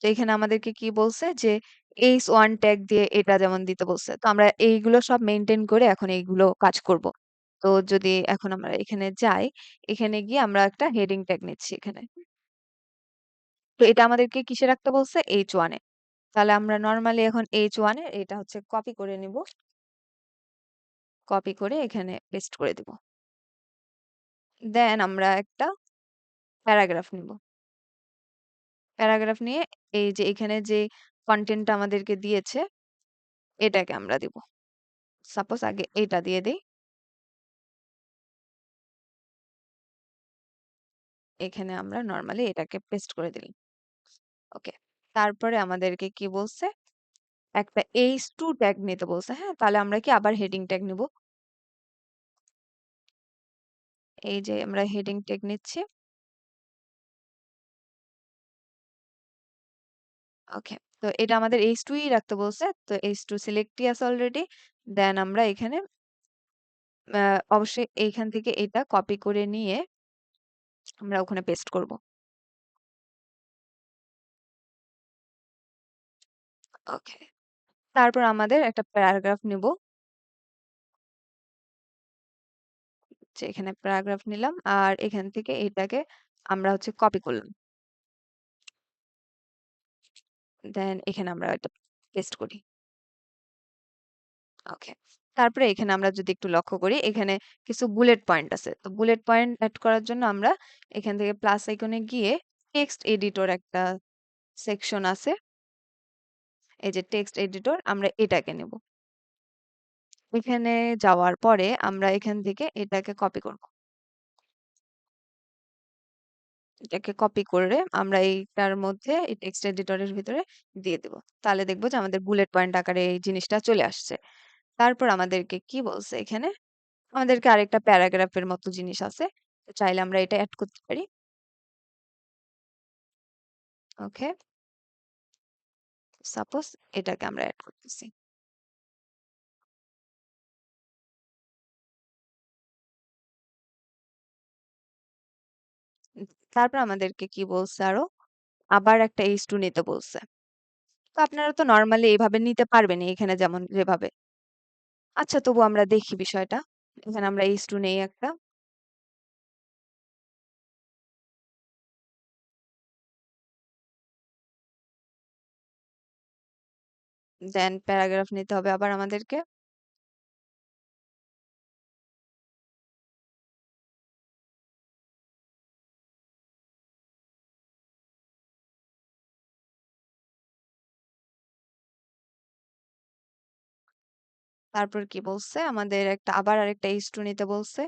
তো এখানে আমাদেরকে কি বলছে যে এইচ1 ট্যাগ দিয়ে এটা যেমন দিতে বলছে। তো আমরা এইগুলো সব মেইনটেইন করে এখন এইগুলো কাজ করব। তো যদি এখন আমরা এখানে যাই, এখানে গিয়ে আমরা একটা হেডিং ট্যাগ নিচ্ছি এখানে। তো এটা আমাদেরকে কিসে রাখতে বলছে? H1 এ। তাহলে আমরা নরমালি এখন H1 এ এটা হচ্ছে কপি করে নিব। কপি করে এখানে পেস্ট করে দিব। দেন আমরা একটা প্যারাগ্রাফ নিব। প্যারাগ্রাফ নিয়ে এই যে এখানে যে কনটেন্টটা আমাদেরকে দিয়েছে এটাকে আমরা দিব। সাপোজ আগে এটা দিয়ে দেই। এখানে আমরা নরমালি এটাকে পেস্ট করে দিলাম। ওকে। তারপরে আমাদেরকে কি বলছে? একটা h2 ট্যাগ নিতে বলছে। হ্যাঁ? তাহলে আমরা কি আবার হেডিং ট্যাগ নিব। এই যে আমরা হেডিং ট্যাগ নিচ্ছি। ওকে। তো এটা আমাদের h2 ই রাখতে বলছে। তো h2 সিলেক্টই আছে অলরেডি। দেন আমরা এখানে অবশ্যই এইখান থেকে এটা কপি করে নিয়ে আমরা ওখানে পেস্ট করব। ওকে। তারপর আমাদের একটা প্যারাগ্রাফ নিব। যে এখানে প্যারাগ্রাফ নিলাম আর এখান থেকে এটাকে আমরা হচ্ছে কপি করলাম দেন এখানে আমরা এটা পেস্ট করি ওকে তারপরে এখানে আমরা যদি একটু লক্ষ্য করি এখানে কিছু বুলেট পয়েন্ট আছে তো বুলেট পয়েন্ট অ্যাড করার জন্য আমরা এখান থেকে প্লাস আইকনে গিয়ে টেক্সট এডিটর একটা সেকশন আছে এই যে টেক্সট এডিটর আমরা এটাকে নেব এখানে যাওয়ার পরে আমরা এখান থেকে এটাকে কপি করব এটাকে কপি করে আমরা এইটার মধ্যে এই টেক্সট এডিটরের ভিতরে দিয়ে দেব তাহলে দেখবো যে আমাদের বুলেট পয়েন্ট আকারে এই জিনিসটা চলে আসছে তারপর আমাদেরকে কি বলছে এখানে আমাদেরকে আরেকটা প্যারাগ্রাফের মতো জিনিস আছে তো চাইলে আমরা এটা অ্যাড করতে পারি ওকে সাপোজ এটাকে আমরা অ্যাড করতেছি তারপর আমাদেরকে কি বলছে আরো আবার একটা H2 নিতে বলছে তো আপনারা তো নরমালি এইভাবে নিতে পারবেন এখানে যেমন যেভাবে আচ্ছা তবু আমরা দেখি বিষয়টা এখানে আমরা H2 নেই একটা দেন প্যারাগ্রাফ নিতে হবে আবার আমাদেরকে তারপর কি বলছে? আমাদের আবার আরেকটা H2 নিতে বলছে।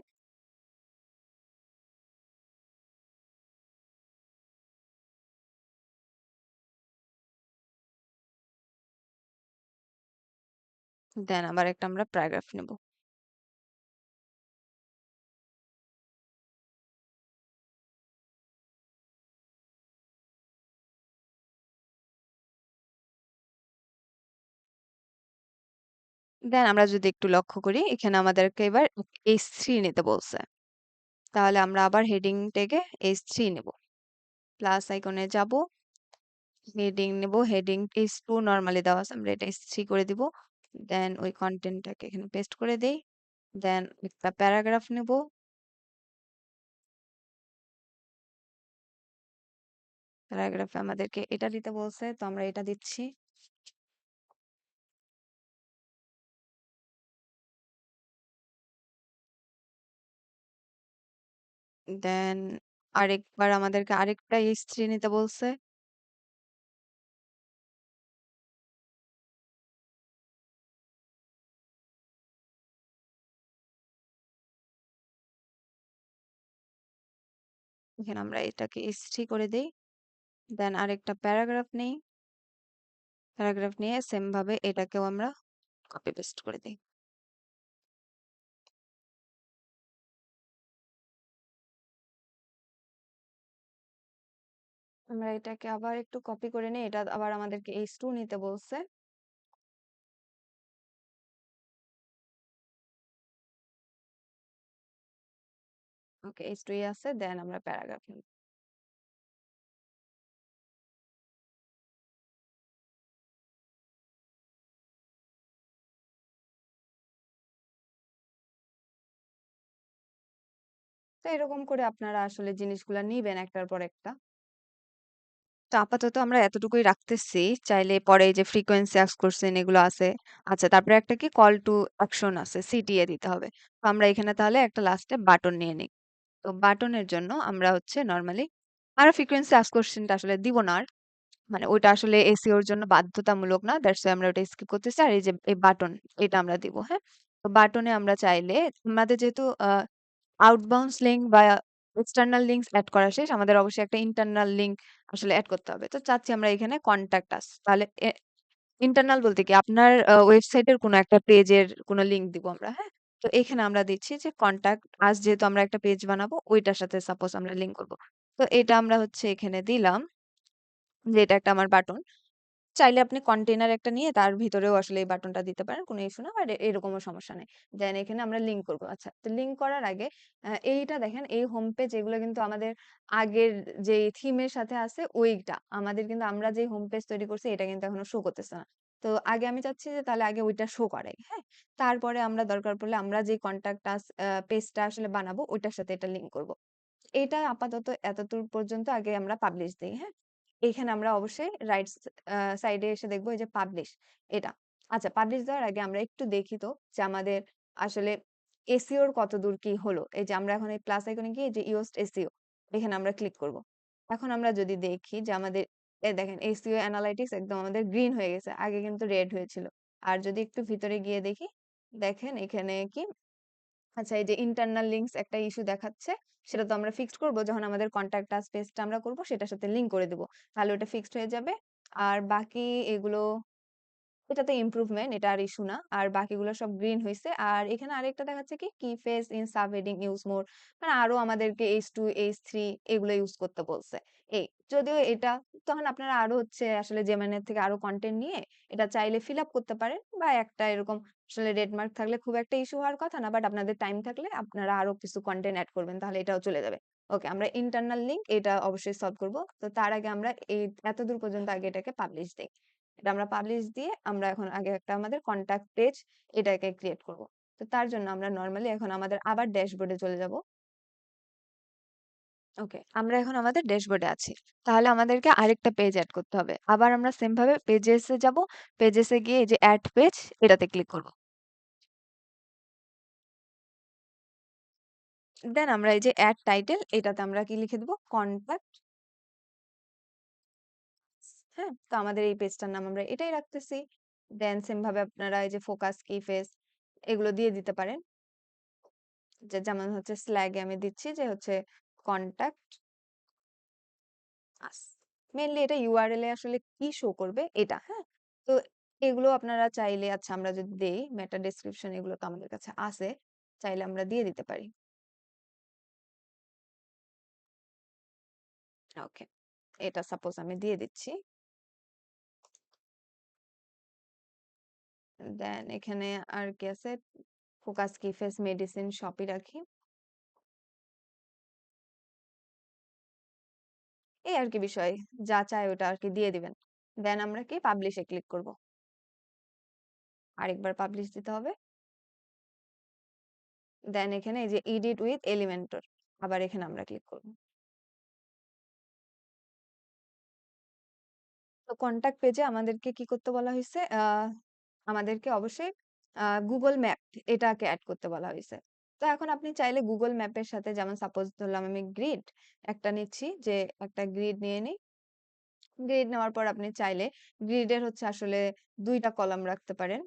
দেন আবার একটা আমরা প্যারাগ্রাফ নেব। দেন আমরা যদি একটু লক্ষ্য করি, এখানে আমাদেরকে এবার H3 নিতে বলছে। তাহলে আমরা আবার হেডিং থেকে H3 নেব। প্লাস আইকনে যাব, হেডিং নেব, হেডিং H2 নরমালি দেওয়া আছে, আমরা এটা H3 করে দিব। দেন ওই কন্টেন্টটাকে এখানে পেস্ট করে দেই। দেন একটা প্যারাগ্রাফ নেব। প্যারাগ্রাফে আমাদেরকে এটা দিতে বলছে, তো আমরা এটা দিচ্ছি। দেন আরেকবার আমাদেরকে আরেকটা H3 নিতে বলছে। এখানে আমরা এটাকে H3 করে দেই। দেন আরেকটা প্যারাগ্রাফ নেই। প্যারাগ্রাফ নিয়ে সেম ভাবে এটাকেও আমরা কপি পেস্ট করে দিই। আমরা এটাকে আবার একটু কপি করে নিই, এটা আবার আমাদেরকে H2 নিতে বলছে। ওকে, H2 আছে, দেন আমরা প্যারাগ্রাফ নিই। তো এরকম করে আপনারা আসলে জিনিসগুলা নিবেন একটার পর একটা। তো আপাতত আমরা এতটুকুই রাখতেছি। চাইলে পরে এই যে ফ্রিকোয়েন্সি আস্ক কোশ্চেন এগুলো আছে। আচ্ছা, তারপরে একটা কি কল টু অ্যাকশন আছে, সিটিএ দিতে হবে। তো আমরা এখানে তাহলে একটা লাস্টে বাটন নিয়ে নিই। তো বাটনের জন্য আমরা হচ্ছে নরমালি আরো ফ্রিকোয়েন্সি আস্ক কোশ্চেনটা আসলে দিব না আর। মানে ওইটা আসলে এসইওর জন্য বাধ্যতামূলক না। দ্যাটস ওয়াই আমরা ওটা স্কিপ করতেছি। আর এই যে এই বাটন, এটা আমরা দিব, হ্যাঁ? তো বাটনে আমরা চাইলে আমাদের যেহেতু আউটবাউন্স লিঙ্ক বা এক্সটার্নাল লিঙ্কস এড করা শেষ, আমাদের অবশ্যই একটা ইন্টারনাল লিঙ্ক আসলে এড করতে হবে। তো চাচ্ছি আমরা এখানে কন্টাক্ট আস। তাহলে ইন্টারনাল বলতে কি আপনার ওয়েবসাইটের কোনো একটা পেজের কোনো লিঙ্ক দিব আমরা, হ্যাঁ? তো এখানে আমরা দিচ্ছি যে কন্টাক্ট আস, যেহেতু আমরা একটা পেজ বানাবো ওইটার সাথে সাপোজ আমরা লিঙ্ক করব। তো এটা আমরা হচ্ছে এখানে দিলাম যে এটা একটা আমার বাটন। চাইলে আপনি কন্টেইনার একটা নিয়ে তার ভিতরেও আসলে এই বাটনটা দিতে পারেন। কোনো ইস্যু না। আর এরকমও সমস্যা নাই। দেন এখানে আমরা লিংক করব। আচ্ছা, তো লিংক করার আগে এইটা দেখেন, এই হোম পেজ এগুলো কিন্তু আমাদের আগের যেই থিমের সাথে আছে ওইটা। আমাদের কিন্তু আমরা যেই হোম পেজ তৈরি করছি এটা কিন্তু এখনো শো করতেছে না। তো আগে আমি চাচ্ছি যে তাহলে আগে ওইটা শো করাই। হ্যাঁ? তারপরে আমরা দরকার পড়লে আমরা যে কন্টাক্ট আস পেজটা আসলে বানাবো ওইটার সাথে এটা লিংক করব। এটা আপাতত এতদূর পর্যন্ত আগে আমরা পাবলিশ দেই, হ্যাঁ? এখানে আমরা অবশ্যই রাইট সাইডে এসে দেখবো এই যে পাবলিশ, এটা। আচ্ছা, পাবলিশ দেওয়ার আগে আমরা একটু দেখি তো যে আমাদের আসলে এসইও এর কতদূর কি হলো। এই যে আমরা এখন এই প্লাস আইকনে গিয়ে এই যে ইউজড এসইও, এখানে আমরা ক্লিক করব। এখন আমরা যদি দেখি যে আমাদের দেখেন এসইও অ্যানালাইটিক্স একদম আমাদের গ্রিন হয়ে গেছে। আগে কিন্তু রেড হয়েছিল। আর যদি একটু ভিতরে গিয়ে দেখি, দেখেন এখানে কি, আচ্ছা, এই যে ইন্টারনাল লিঙ্কস একটা ইস্যু দেখাচ্ছে, সেটা তো আমরা ফিক্সড করব যখন আমাদের কন্টাক্ট আস পেজটা আমরা করব সেটার সাথে লিংক করে দেব। তাহলে ওটা ফিক্সড হয়ে যাবে। আর বাকি এগুলো, এটাতে ইমপ্রুভমেন্ট, এটা আর ইস্যু না। আর বাকিগুলো সব গ্রিন হইছে। আর এখানে আরেকটা দেখাচ্ছে কি face in subheading use more, মানে আরো আমাদেরকে H2 H3 এগুলো ইউজ করতে বলছে। এই যদিও এটা তখন আপনারা আরো হচ্ছে আসলে জেমিনি থেকে আরো কন্টেন্ট নিয়ে এটা চাইলে ফিল আপ করতে পারেন, বা একটা এরকম আসলে রেড মার্ক থাকলে খুব একটা ইস্যু হওয়ার কথা না, বাট আপনাদের টাইম থাকলে আপনারা আরো কিছু কন্টেন্ট অ্যাড করবেন, তাহলে এটাও চলে যাবে। ওকে, আমরা ইন্টারনাল লিংক এটা অবশ্যই সলভ করব। তো তার আগে আমরা এই এতদূর পর্যন্ত আগে এটাকে পাবলিশ দেই। এটা আমরা পাবলিশ দিয়ে আমরা এখন আগে একটা আমাদের কন্টাক্ট পেজ এটাকে ক্রিয়েট করব। তো তার জন্য আমরা নরমালি এখন আমাদের আবার ড্যাশবোর্ডে চলে যাব। ওকে, আমরা এখন আমাদের ড্যাশবোর্ডে আছি। তাহলে আমাদেরকে আরেকটা পেজ এড করতে হবে। আবার আমরা সেম ভাবে পেজেসে যাব। পেজেসে গিয়ে এই যে এড পেজ, এটাতে ক্লিক করব। দেন আমরা এই যে এড টাইটেল, এটাতে আমরা কি লিখে দেব, কন্টাক্ট। হ্যাঁ, তো আমাদের এই পেজটার নাম আমরা এটাই রাখতেছি। দেন সেম ভাবে আপনারা এই যে ফোকাস কি ফেস, এগুলো দিয়ে দিতে পারেন। যেমন হচ্ছে স্ল্যাগে আমি দিচ্ছি যে হচ্ছে কন্টাক্ট আস। মেইনলি এটা ইউআরএল এ আসলে কি শো করবে এটা, হ্যাঁ? তো এগুলো আপনারা চাইলে আচ্ছা আমরা যদি দেই মেটা ডেসক্রিপশন এগুলো তো আমাদের কাছে আছে। চাইলে আমরা দিয়ে দিতে পারি। ওকে। এটা সাপোজ আমি দিয়ে দিচ্ছি। দেন এখানে আর কি আছে? ফোকাস কি ফেস মেডিসিন শপই রাখি। এই আর কি বিষয়। যা চায় ওটা আর কি দিয়ে দিবেন। দেন আমরা কি পাবলিশ এ ক্লিক করব। আরেকবার পাবলিশ দিতে হবে। দেন এখানে এই যে এডিট উইথ এলিমেন্টর আবার এখানে আমরা ক্লিক করব। তো কনট্যাক্ট পেজে আমাদেরকে কি করতে বলা হয়েছে? আমাদেরকে অবশ্যই গুগল ম্যাপ এটাকে অ্যাড করতে বলা হয়েছে। তো এখন আপনি চাইলে গুগল ম্যাপের সাথে যেমন সাপোজ ধরলাম আমি গ্রিড একটা নিচ্ছি যে একটা গ্রিড নিয়ে নিই। গ্রিড নেওয়ার পর আপনি চাইলে গ্রিডের হচ্ছে আসলে ২ টা কলাম রাখতে পারেন।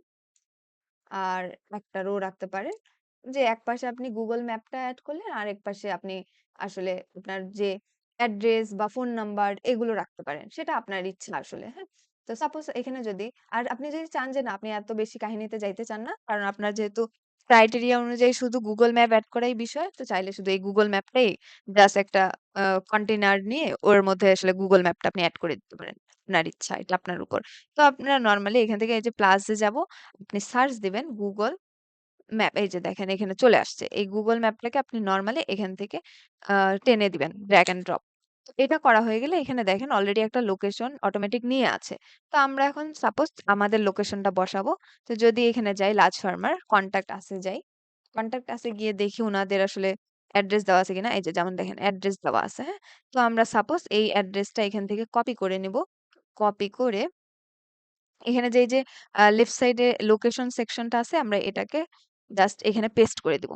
আর একটা রো রাখতে পারেন। যে একপাশে আপনি গুগল ম্যাপটা এড করলেন, আরেক পাশে আপনি আসলে আপনার যে অ্যাড্রেস বা ফোন নাম্বার এগুলো রাখতে পারেন। সেটা আপনার ইচ্ছা আসলে, হ্যাঁ? তো সাপোজ এখানে যদি আর আপনি যদি চান যে না আপনি এত বেশি কাহিনীতে যাইতে চান না। কারণ আপনার যেহেতু ক্রাইটেরিয়া অনুযায়ী শুধু গুগল ম্যাপ এড করাই বিষয়। তো চাইলে শুধু এই গুগল ম্যাপটাই জাস্ট একটা আ কন্টেইনার নিয়ে ওর মধ্যে আসলে গুগল ম্যাপটা আপনি এড করে দিতে পারেন। আপনার ইচ্ছা, এটা আপনার উপর। তো আপনারা নরমালি এখান থেকে এই যে প্লাসে যাব আপনি সার্চ দিবেন গুগল ম্যাপ। এই যে দেখেন এখানে চলে আসছে। এই গুগল ম্যাপটাকে আপনি নরমালি এখান থেকে টেনে দিবেন ড্রাগ অ্যান্ড ড্রপ। এটা করা হয়ে গেলে এখানে দেখেন অলরেডি একটা লোকেশন অটোমেটিক নিয়ে আছে। তো আমরা এখন সাপোজ আমাদের লোকেশনটা বসাবো। তো যদি এখানে যাই লাজ ফার্মার কনট্যাক্ট আসে যাই। কনট্যাক্ট আসে গিয়ে দেখি উনাদের আসলে অ্যাড্রেস দেওয়া আছে কিনা। এই যে যেমন দেখেন অ্যাড্রেস দেওয়া আছে, হ্যাঁ? তো আমরা সাপোজ এই অ্যাড্রেসটা এখান থেকে কপি করে নিব। কপি করে এখানে যে এই যে লেফট সাইডে লোকেশন সেকশনটা আছে আমরা এটাকে জাস্ট এখানে পেস্ট করে দিব।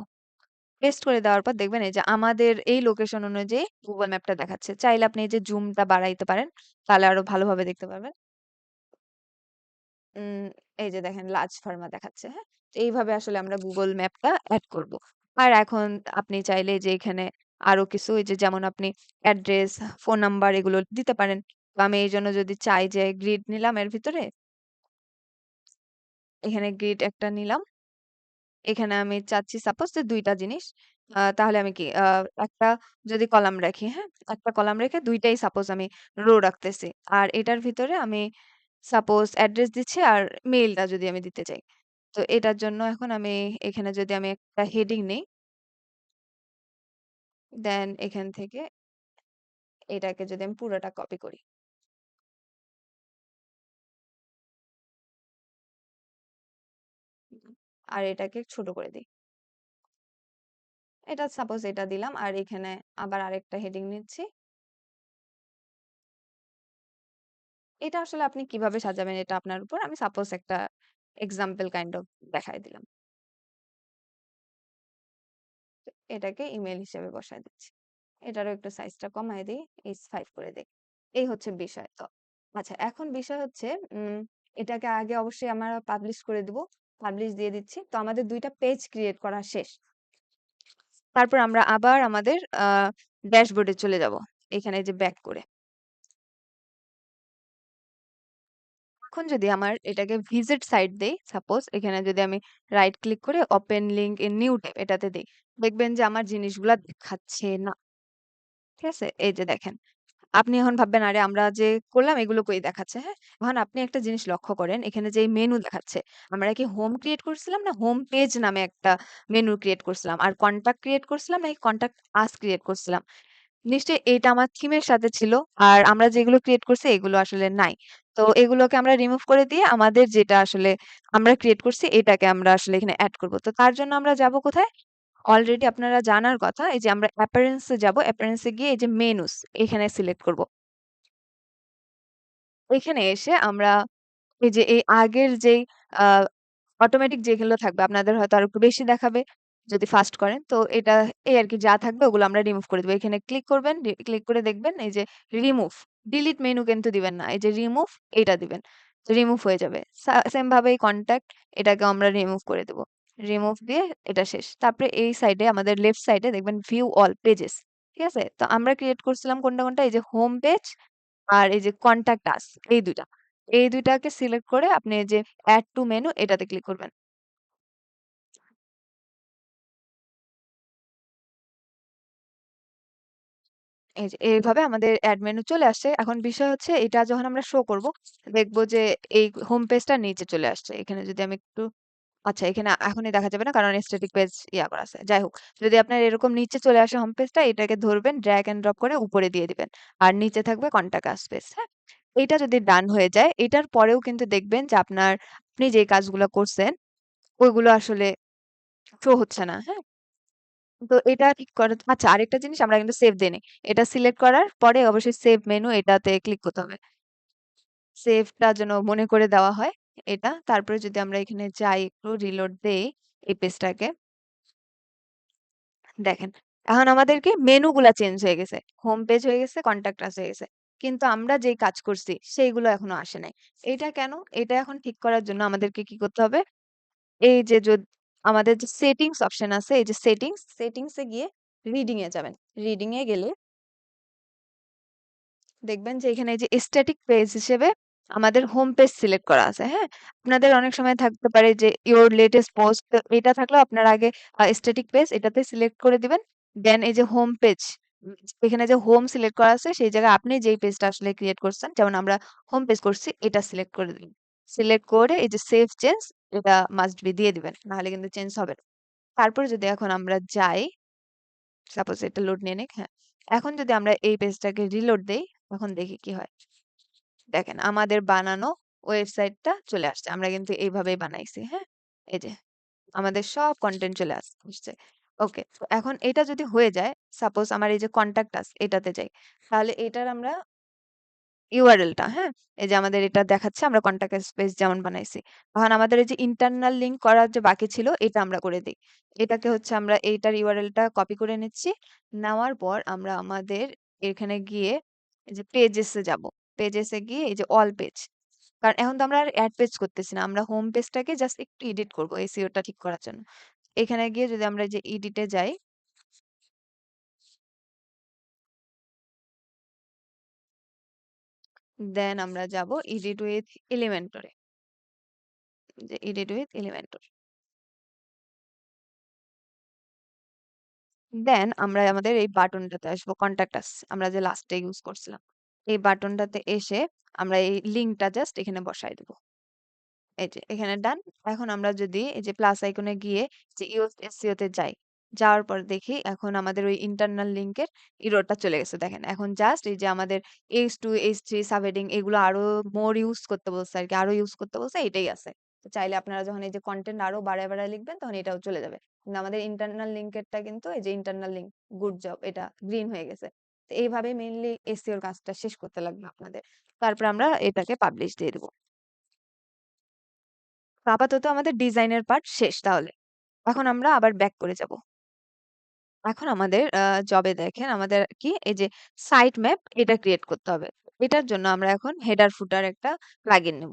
পেস্ট করে দেওয়ার পর দেখবেন এই যে আমাদের এই লোকেশন অনুযায়ী গুগল ম্যাপটা দেখাচ্ছে। চাইলে আপনি এই যে জুমটা বাড়াইতে পারেন। তাহলে আরো ভালোভাবে দেখতে পারবেন। উম এই যে দেখেন লার্জ ফার্মা দেখাচ্ছে, হ্যাঁ? তো এইভাবে আসলে আমরা গুগল ম্যাপটা এড করব। আর এখন আপনি চাইলে যে এখানে আরো কিছু এই যে যেমন আপনি অ্যাড্রেস, ফোন নাম্বার এগুলো দিতে পারেন। তো আমি এইজন্য যদি চাই যে গ্রিড নিলাম এর ভিতরে, এখানে গ্রিড একটা নিলাম। এখানে আমি চাচ্ছি সাপোজ যে ২ টা জিনিস। তাহলে আমি কি একটা যদি কলাম রাখি, হ্যাঁ? একটা কলাম রেখে ২ টাই সাপোজ আমি রো রাখতেছি। আর এটার ভিতরে আমি সাপোজ অ্যাড্রেস দিচ্ছি আর মেইলটা যদি আমি দিতে চাই। তো এটার জন্য এখন আমি এখানে যদি আমি একটা হেডিং নেই, দেন এখান থেকে এটাকে যদি আমি পুরোটা কপি করি। আর এটাকে ছোট করে দেই। এটা সাপোজ এটা দিলাম আর এখানে আবার আরেকটা হেডিং নিচ্ছি। এটা আসলে আপনি কিভাবে সাজাবেন এটা আপনার উপর। আমি সাপোজ একটা এক্সাম্পল কাইন্ড অফ দেখায় দিলাম। এটাকে ইমেইল হিসেবে বসায় দিচ্ছি। এটারও একটু সাইজটা কমায় দেই। H5 করে দেই। এই হচ্ছে বিষয়। তো আচ্ছা এখন বিষয় হচ্ছে উম এটাকে আগে অবশ্যই আমরা পাবলিশ করে দিব। পাবলিশ দিয়ে দিচ্ছি। তো আমাদের ২ টা পেজ ক্রিয়েট করা শেষ। তারপর আমরা আবার আমাদের ড্যাশবোর্ডে চলে যাব। এখানে যে ব্যাক করে। এখন যদি আমার এটাকে ভিজিট সাইট দেই, সাপোজ এখানে যদি আমি রাইট ক্লিক করে open link in new tab এটাতে দেই। দেখবেন যে আমার জিনিসগুলা দেখাচ্ছে না। ঠিক আছে? এই যে দেখেন। আপনি এখন ভাববেন আরে আমরা যে করলাম এগুলো কই দেখাচ্ছে, হ্যাঁ? এখন আপনি একটা জিনিস লক্ষ্য করেন এখানে যে মেনু দেখাচ্ছে, আমরা কি হোম ক্রিয়েট করছিলাম না হোম পেজ নামে একটা মেনু ক্রিয়েট করছিলাম? আর কনট্যাক্ট ক্রিয়েট করছিলাম নাকি কনট্যাক্ট আস ক্রিয়েট করছিলাম? নিশ্চয়ই এটা আমার থিমের সাথে ছিল। আর আমরা যেগুলো ক্রিয়েট করছি এগুলো আসলে নাই। তো এগুলোকে আমরা রিমুভ করে দিয়ে আমাদের যেটা আসলে আমরা ক্রিয়েট করছি এটাকে আমরা আসলে এখানে এড করব। তো তার জন্য আমরা যাব কোথায়? অলরেডি আপনারা জানার কথা এই যে আমরা অ্যাপিয়ারেন্স এ যাব। অ্যাপিয়ারেন্স এ গিয়ে এই যে মেনুস এখানে সিলেক্ট করব। এখানে এসে আমরা এই যে এই আগের যেই আ অটোমেটিক যেগুলো থাকবে আপনাদের হয়তো আরো একটু বেশি দেখাবে যদি ফাস্ট করেন। তো এটা এই আরকি যা থাকবে ওগুলো আমরা রিমুভ করে দেব। এখানে ক্লিক করবেন, ক্লিক করে দেখবেন এই যে রিমুভ, ডিলিট মেনু কিন্তু দিবেন না। এই যে রিমুভ এইটা দিবেন। রিমুভ হয়ে যাবে। সেম ভাবে এই কনট্যাক্ট এটাকেও আমরা রিমুভ করে দেব। রিমুভ দিয়ে এটা শেষ। তারপরে এই সাইডে আমাদের লেফট সাইডে দেখবেন ভিউ অল পেজেস। ঠিক আছে? তো আমরা ক্রিয়েট করছিলাম কোনটা? এই যে হোম পেজ আর এই যে কনট্যাক্ট আস, এই ২ টা। এই ২ টাকে সিলেক্ট করে আপনি এই যে এড টু মেনু এটাতে ক্লিক করবেন। এই যে এইভাবে আমাদের এড মেনু চলে আসছে। এখন বিষয় হচ্ছে এটা যখন আমরা শো করব, দেখব যে এই হোম পেজটা নিচে চলে আসছে। এখানে যদি আমি একটু আচ্ছা, এখানে এখনই দেখা যাবে না কারণ স্ট্যাটিক পেজ করা আছে। যাই হোক, যদি আপনার এরকম নিচে চলে আসে হোম পেজটা, এটাকে ধরবেন, ড্র্যাগ অ্যান্ড ড্রপ করে উপরে দিয়ে দিবেন। আর নিচে থাকবে কনট্যাক্ট আস পেজ, হ্যাঁ? এইটা যদি ডান হয়ে যায়, এটার পরেও কিন্তু দেখবেন যে আপনি যে কাজগুলো করছেন, ওইগুলো আসলে শো হচ্ছে না, হ্যাঁ? তো এটা ঠিক করা আচ্ছা, আরেকটা জিনিস আমরা কিন্তু সেভ দেইনি। এটা সিলেক্ট করার পরে অবশ্যই সেভ মেনু এটাতে ক্লিক করতে হবে। সেভটা যেন মনে করে দেওয়া হয় এটা। তারপরে যদি আমরা এখানে যাই একটু রিলোড দেই এই পেজটাকে, দেখেন। এখন আমাদের কি মেনুগুলা চেঞ্জ হয়ে গেছে। হোম পেজ হয়ে গেছে, কনট্যাক্ট আস হয়ে গেছে। কিন্তু আমরা যেই কাজ করছি সেইগুলো এখনো আসে নাই। এইটা কেন? এটা এখন ঠিক করার জন্য আমাদেরকে কি করতে হবে? এই যে আমাদের যে সেটিংস অপশন আছে, এই যে সেটিংস এ গিয়ে রিডিং এ যাবেন। রিডিং এ গেলে দেখবেন যে এখানে এই যে স্ট্যাটিক পেজ হিসেবে আমাদের হোম পেজ সিলেক্ট করা আছে, হ্যাঁ? আপনাদের অনেক সময় থাকতে পারে যে ইওর লেটেস্ট পোস্ট, এটা থাকলেও আপনার আগে স্ট্যাটিক পেজ এটাতে সিলেক্ট করে দিবেন। দেন এই যে হোম পেজ, এখানে যে হোম সিলেক্ট করা আছে সেই জায়গায় আপনি যেই পেজটা আসলে ক্রিয়েট করছেন, যেমন আমরা হোম পেজ করছি, এটা সিলেক্ট করে দিবেন। সিলেক্ট করে এই যে সেভ চেঞ্জ, এটা মাস্ট বি দিয়ে দিবেন, নাহলে কিন্তু চেঞ্জ হবে না। তারপরে যদি এখন আমরা যাই, সাপোজ এটা লোড নিয়ে নিক, হ্যাঁ। এখন যদি আমরা এই পেজটাকে রিলোড দেই, তখন দেখি কি হয়। দেখেন আমাদের বানানো ওয়েবসাইটটা চলে আসছে। আমরা কিন্তু এইভাবেই বানাইছি, হ্যাঁ? এই যে আমাদের সব কনটেন্ট চলে আসছে। ওকে। তো এখন এটা যদি হয়ে যায়, সাপোজ আমার এই যে কনট্যাক্ট আস এটাতে যাই। তাহলে এটার আমরা ইউআরএলটা, হ্যাঁ? এই যে আমাদের এটা দেখাচ্ছে আমরা কনট্যাক্ট স্পেস যেমন বানাইছি। এখন আমাদের এই যে ইন্টারনাল লিংক করার যে বাকি ছিল এটা আমরা করে দেই। এটাকে হচ্ছে আমরা এইটার ইউআরএলটা কপি করে নিচ্ছি। নেওয়ার পর আমরা আমাদের এখানে গিয়ে এই যে পেজেস এ যাব। পেজেস এ গিয়ে এই যে অল পেজ। কারণ এখন তো আমরা আর এড পেজ করতেছি না। আমরা হোম পেজটাকে জাস্ট একটু এডিট করব এসইও টা ঠিক করার জন্য। এখানে গিয়ে যদি আমরা এই যে এডিট এ যাই, দেন আমরা যাব এডিট উইথ এলিমেন্টর এ। যে এডিট উইথ এলিমেন্টর। দেন আমরা আমাদের এই বাটনটাতে আসবো, কনট্যাক্ট আস আমরা যে লাস্টে ইউজ করছিলাম। এই বাটনটাতে এসে আমরা এই লিংকটা জাস্ট এখানে বসায় দেব। এই যে এখানে ডান। এখন আমরা যদি এই যে প্লাস আইকনে গিয়ে যে ইউজ এসইও তে যাই। যাওয়ার পর দেখি এখন আমাদের ওই ইন্টারনাল লিংকের এররটা চলে গেছে। দেখেন এখন জাস্ট এই যে আমাদের H2, H3 সাবহেডিং এগুলো আরো মোর ইউজ করতে বলছে আরকি। আরো ইউজ করতে বলছে এটাই আছে। তো চাইলে আপনারা যখন এই যে কনটেন্ট আরো বাড়ায় লিখবেন তখন এটাও চলে যাবে। কিন্তু আমাদের ইন্টারনাল লিংকেরটা কিন্তু এই যে ইন্টারনাল লিংক, গুড জব, এটা গ্রিন হয়ে গেছে। তো এইভাবে মেইনলি এসইও এর কাজটা শেষ করতে লাগবে আপনাদের। তারপর আমরা এটাকে পাবলিশ দিয়ে দিব। তো আপাতত আমাদের ডিজাইনের পার্ট শেষ তাহলে। এখন আমরা আবার ব্যাক করে যাব। এখন আমাদের জবে দেখেন আমাদের কি এই যে সাইট ম্যাপ এটা ক্রিয়েট করতে হবে। এটার জন্য আমরা এখন হেডার ফুটার একটা প্লাগইন নেব।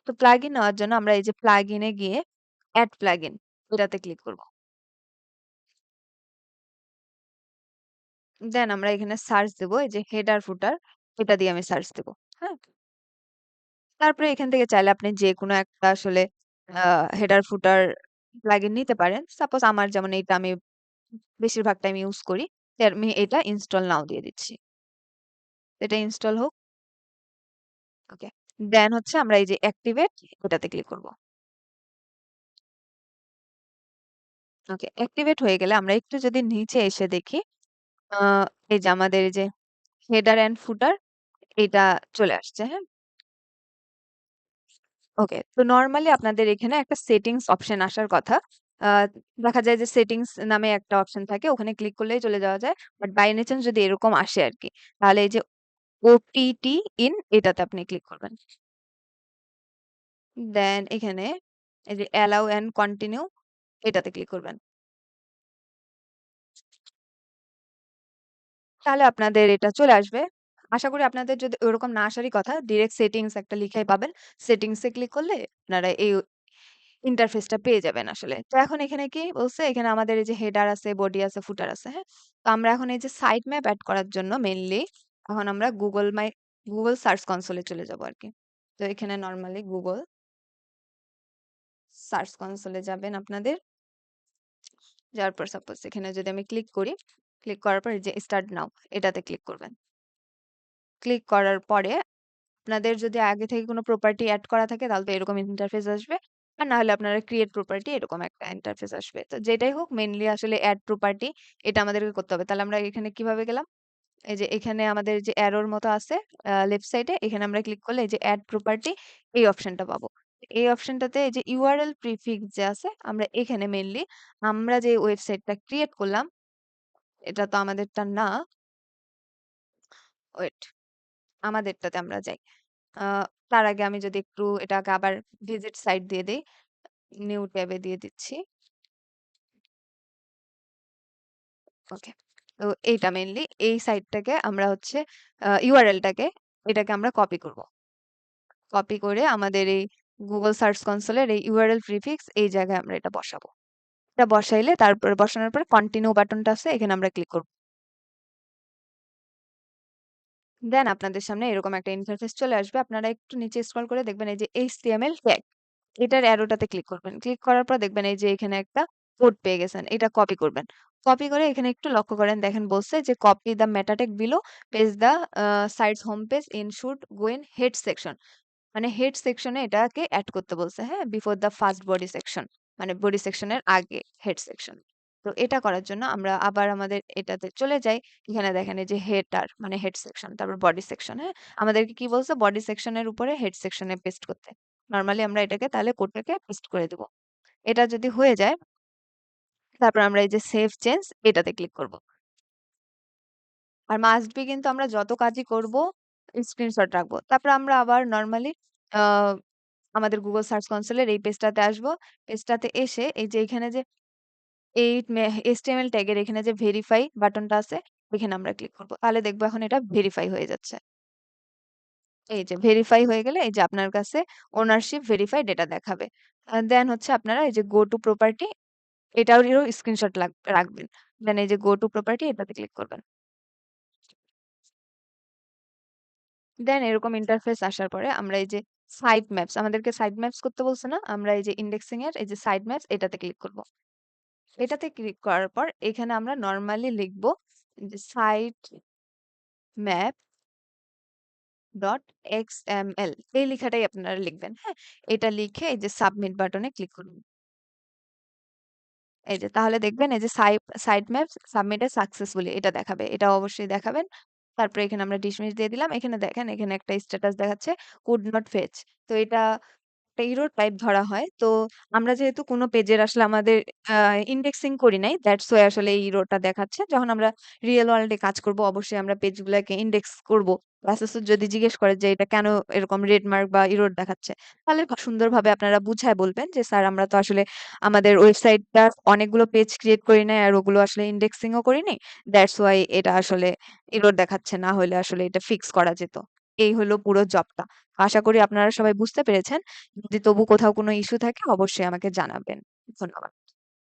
তো প্লাগইন নেওয়ার জন্য আমরা এই যে প্লাগইন এ গিয়ে এড প্লাগইন এটাতে ক্লিক করব। দেন আমরা এখানে সার্চ দেব এই যে হেডার ফুটার, এটা দিয়ে আমি সার্চ দেব। হ্যাঁ? তারপরে এখান থেকে চাইলে আপনি যেকোনো একটা আসলে আ হেডার ফুটার প্লাগইন নিতে পারেন। সাপোজ আমার যেমন এইটা আমি বেশিরভাগ টাইম ইউজ করি। তো আমি এটা ইনস্টল নাও দিয়ে দিচ্ছি। এটা ইনস্টল হোক। ওকে। দেন হচ্ছে আমরা এই যে অ্যাক্টিভেট ওটাতে ক্লিক করব। ওকে। অ্যাক্টিভেট হয়ে গেলে আমরা একটু যদি নিচে এসে দেখি, আ এই যে আমাদের এই যে হেডার অ্যান্ড ফুটার এটা চলে আসছে। হ্যাঁ? ওকে। তো নরমালি আপনাদের এখানে একটা সেটিংস অপশন আসার কথা। আ দেখা যায় যে সেটিংস নামে একটা অপশন থাকে। ওখানে ক্লিক করলেই চলে যাওয়া যায়। বাট বাই এনি চান্স যদি এরকম আসে আরকি, তাহলে এই যে ওটিটি ইন এটাতে আপনি ক্লিক করবেন। দেন এখানে এই যে অ্যালাও অ্যান্ড কন্টিনিউ এটাতে ক্লিক করবেন। তাহলে আপনাদের এটা চলে আসবে। আশা করি আপনাদের যদি ওরকম না আসারই কথা, ডিরেক্ট সেটিংস একটা লিখাই পাবেন। সেটিংস এ ক্লিক করলে আপনারা এই ইন্টারফেসটা পেয়ে যাবেন আসলে। তো এখন এখানে কি বলছে? এখানে আমাদের এই যে হেডার আছে, বডি আছে, ফুটার আছে, হ্যাঁ? তো আমরা এখন এই যে সাইট ম্যাপ এড করার জন্য মেইনলি এখন আমরা গুগল সার্চ কনসোলে চলে যাবো আরকি। তো এখানে নরমালি গুগল সার্চ কনসোলে যাবেন আপনাদের। যাওয়ার পর সাপোজ এখানে যদি আমি ক্লিক করি, ক্লিক করার পর এই যে স্টার্ট নাও এটাতে ক্লিক করবেন। ক্লিক করার পরে আপনাদের যদি আগে থেকে কোনো প্রপার্টি এড করা থাকে তাহলে তো এরকম ইন্টারফেস আসবে। আর না হলে আপনারা ক্রিয়েট প্রপার্টি এরকম একটা ইন্টারফেস আসবে। তো যেটাই হোক মেইনলি আসলে এড প্রপার্টি এটা আমাদেরকে করতে হবে। তাহলে আমরা এখানে কিভাবে গেলাম? এই যে এখানে আমাদের যে অ্যারোর মতো আছে লেফট সাইডে এখানে আমরা ক্লিক করলে এই যে এড প্রপার্টি এই অপশনটা পাবো। এই অপশনটাতে এই যে ইউআরএল প্রিফিক্স যে আছে আমরা এখানে মেইনলি আমরা যে ওয়েবসাইটটা ক্রিয়েট করলাম এটা তো আমাদেরটা না। ওয়েট আমাদেরটাতে আমরা যাই। আ তার আগে আমি যদি একটু এটাকে আবার ভিজিট সাইট দিয়ে দেই, নিউ ট্যাবে দিয়ে দিচ্ছি। ওকে। তো এইটা মেইনলি এই সাইটটাকে আমরা হচ্ছে ইউআরএলটাকে এটাকে আমরা কপি করব। কপি করে আমাদের এই Google সার্চ কনসোলের এই ইউআরএল প্রিফিক্স এই জায়গায় আমরা এটা বসাবো। এটা বসাইলে তারপরে বসানোর পরে কন্টিনিউ বাটনটা আছে এখানে আমরা ক্লিক করব। দেন আপনাদের সামনে এরকম একটা ইন্টারফেস চলে আসবে। আপনারা একটু নিচে স্ক্রল করে দেখবেন এই যে HTML ট্যাগ এটার অ্যারোটাতে ক্লিক করবেন। ক্লিক করার পর দেখবেন এই যে এখানে একটা কোড পেয়ে গেছেন। এটা কপি করবেন। কপি করে এখানে একটু লক্ষ্য করেন দেখেন বলছে যে copy the meta tag below page the sites home page in should go in head section. মানে হেড সেকশনে এটাকে এড করতে বলছে, হ্যাঁ? Before the first body section. মানে বডি সেকশনের আগে হেড সেকশন। তো এটা করার জন্য আমরা আবার আমাদের এটাতে চলে যাই। এখানে দেখেন এই যে হেডার মানে হেড সেকশন তারপর বডি সেকশন, হ্যাঁ? আমাদেরকে কি বলছে বডি সেকশনের উপরে হেড সেকশনে পেস্ট করতে। নরমালি আমরা এটাকে তাহলে কোডটাকে পেস্ট করে দিব। এটা যদি হয়ে যায় তারপর আমরা এই যে সেভ চেঞ্জ এটাতে ক্লিক করব। আর মাস্ট বি কিন্তু আমরা যত কাজই করব স্ক্রিনশট রাখবো। তারপর আমরা আবার নরমালি আ আমাদের Google সার্চ কনসোলের এই পেজটাতে আসবো। পেজটাতে এসে এই যে এখানে যে এই HTML ট্যাগের এখানে যে ভেরিফাই বাটনটা আছে এখানে আমরা ক্লিক করব। তাহলে দেখবো এখন এটা ভেরিফাই হয়ে যাচ্ছে। এই যে ভেরিফাই হয়ে গেলে এই যে আপনার কাছে ওনারশিপ ভেরিফাইড এটা দেখাবে। দেন হচ্ছে আপনারা এই যে গো টু প্রপার্টি এটারও স্ক্রিনশট রাখবেন। দেন এই যে গো টু প্রপার্টি এটাতে ক্লিক করবেন। দেন এরকম ইন্টারফেস আসার পরে আমরা এই যে সাইট ম্যাপস আমাদেরকে সাইট ম্যাপস করতে বলছে না? আমরা এই যে ইন্ডেক্সিং এর এই যে সাইট ম্যাপস এটাতে ক্লিক করব। এটাতে ক্লিক করার পর এখানে আমরা নরমালি লিখব যে সাইট ম্যাপ ডট এক্সএমএল এই লেখাটাই আপনারা লিখবেন, হ্যাঁ? এটা লিখে এই যে সাবমিট বাটনে ক্লিক করুন। এই যে তাহলে দেখবেন এই যে সাইট ম্যাপ সাবমিটেড সাকসেসফুলি এটা দেখাবে। এটা অবশ্যই দেখাবেন। তারপরে এখানে আমরা ডিসমিস দিয়ে দিলাম। এখানে দেখেন এখানে একটা স্ট্যাটাস দেখাচ্ছে কুড নট ফেচ। তো এটা একটা এরর টাইপ ধরা হয়। তো আমরা যেহেতু কোনো পেজের আসলে আমাদের আ ইন্ডেক্সিং করি নাই, দ্যাটস ওয়াই আসলে এই এররটা দেখাচ্ছে। যখন আমরা রিয়াল ওয়ার্লড এ কাজ করব অবশ্যই আমরা পেজগুলাকে ইন্ডেক্স করব। এসএসও যদি জিজ্ঞেস করে যে এটা কেন এরকম রেড মার্ক বা এরর দেখাচ্ছে, তাহলে সুন্দরভাবে আপনারা বুঝায় বলবেন যে স্যার আমরা তো আসলে আমাদের ওয়েবসাইটটা অনেকগুলো পেজ ক্রিয়েট করি নাই আর ওগুলো আসলে ইন্ডেক্সিং ও করিনি। দ্যাটস ওয়াই এটা আসলে এরর দেখাচ্ছে। না হলে আসলে এটা ফিক্স করা যেত। এই হলো পুরো জবটা। আশা করি আপনারা সবাই বুঝতে পেরেছেন। যদি তবু কোথাও কোনো ইস্যু থাকে অবশ্যই আমাকে জানাবেন। ধন্যবাদ।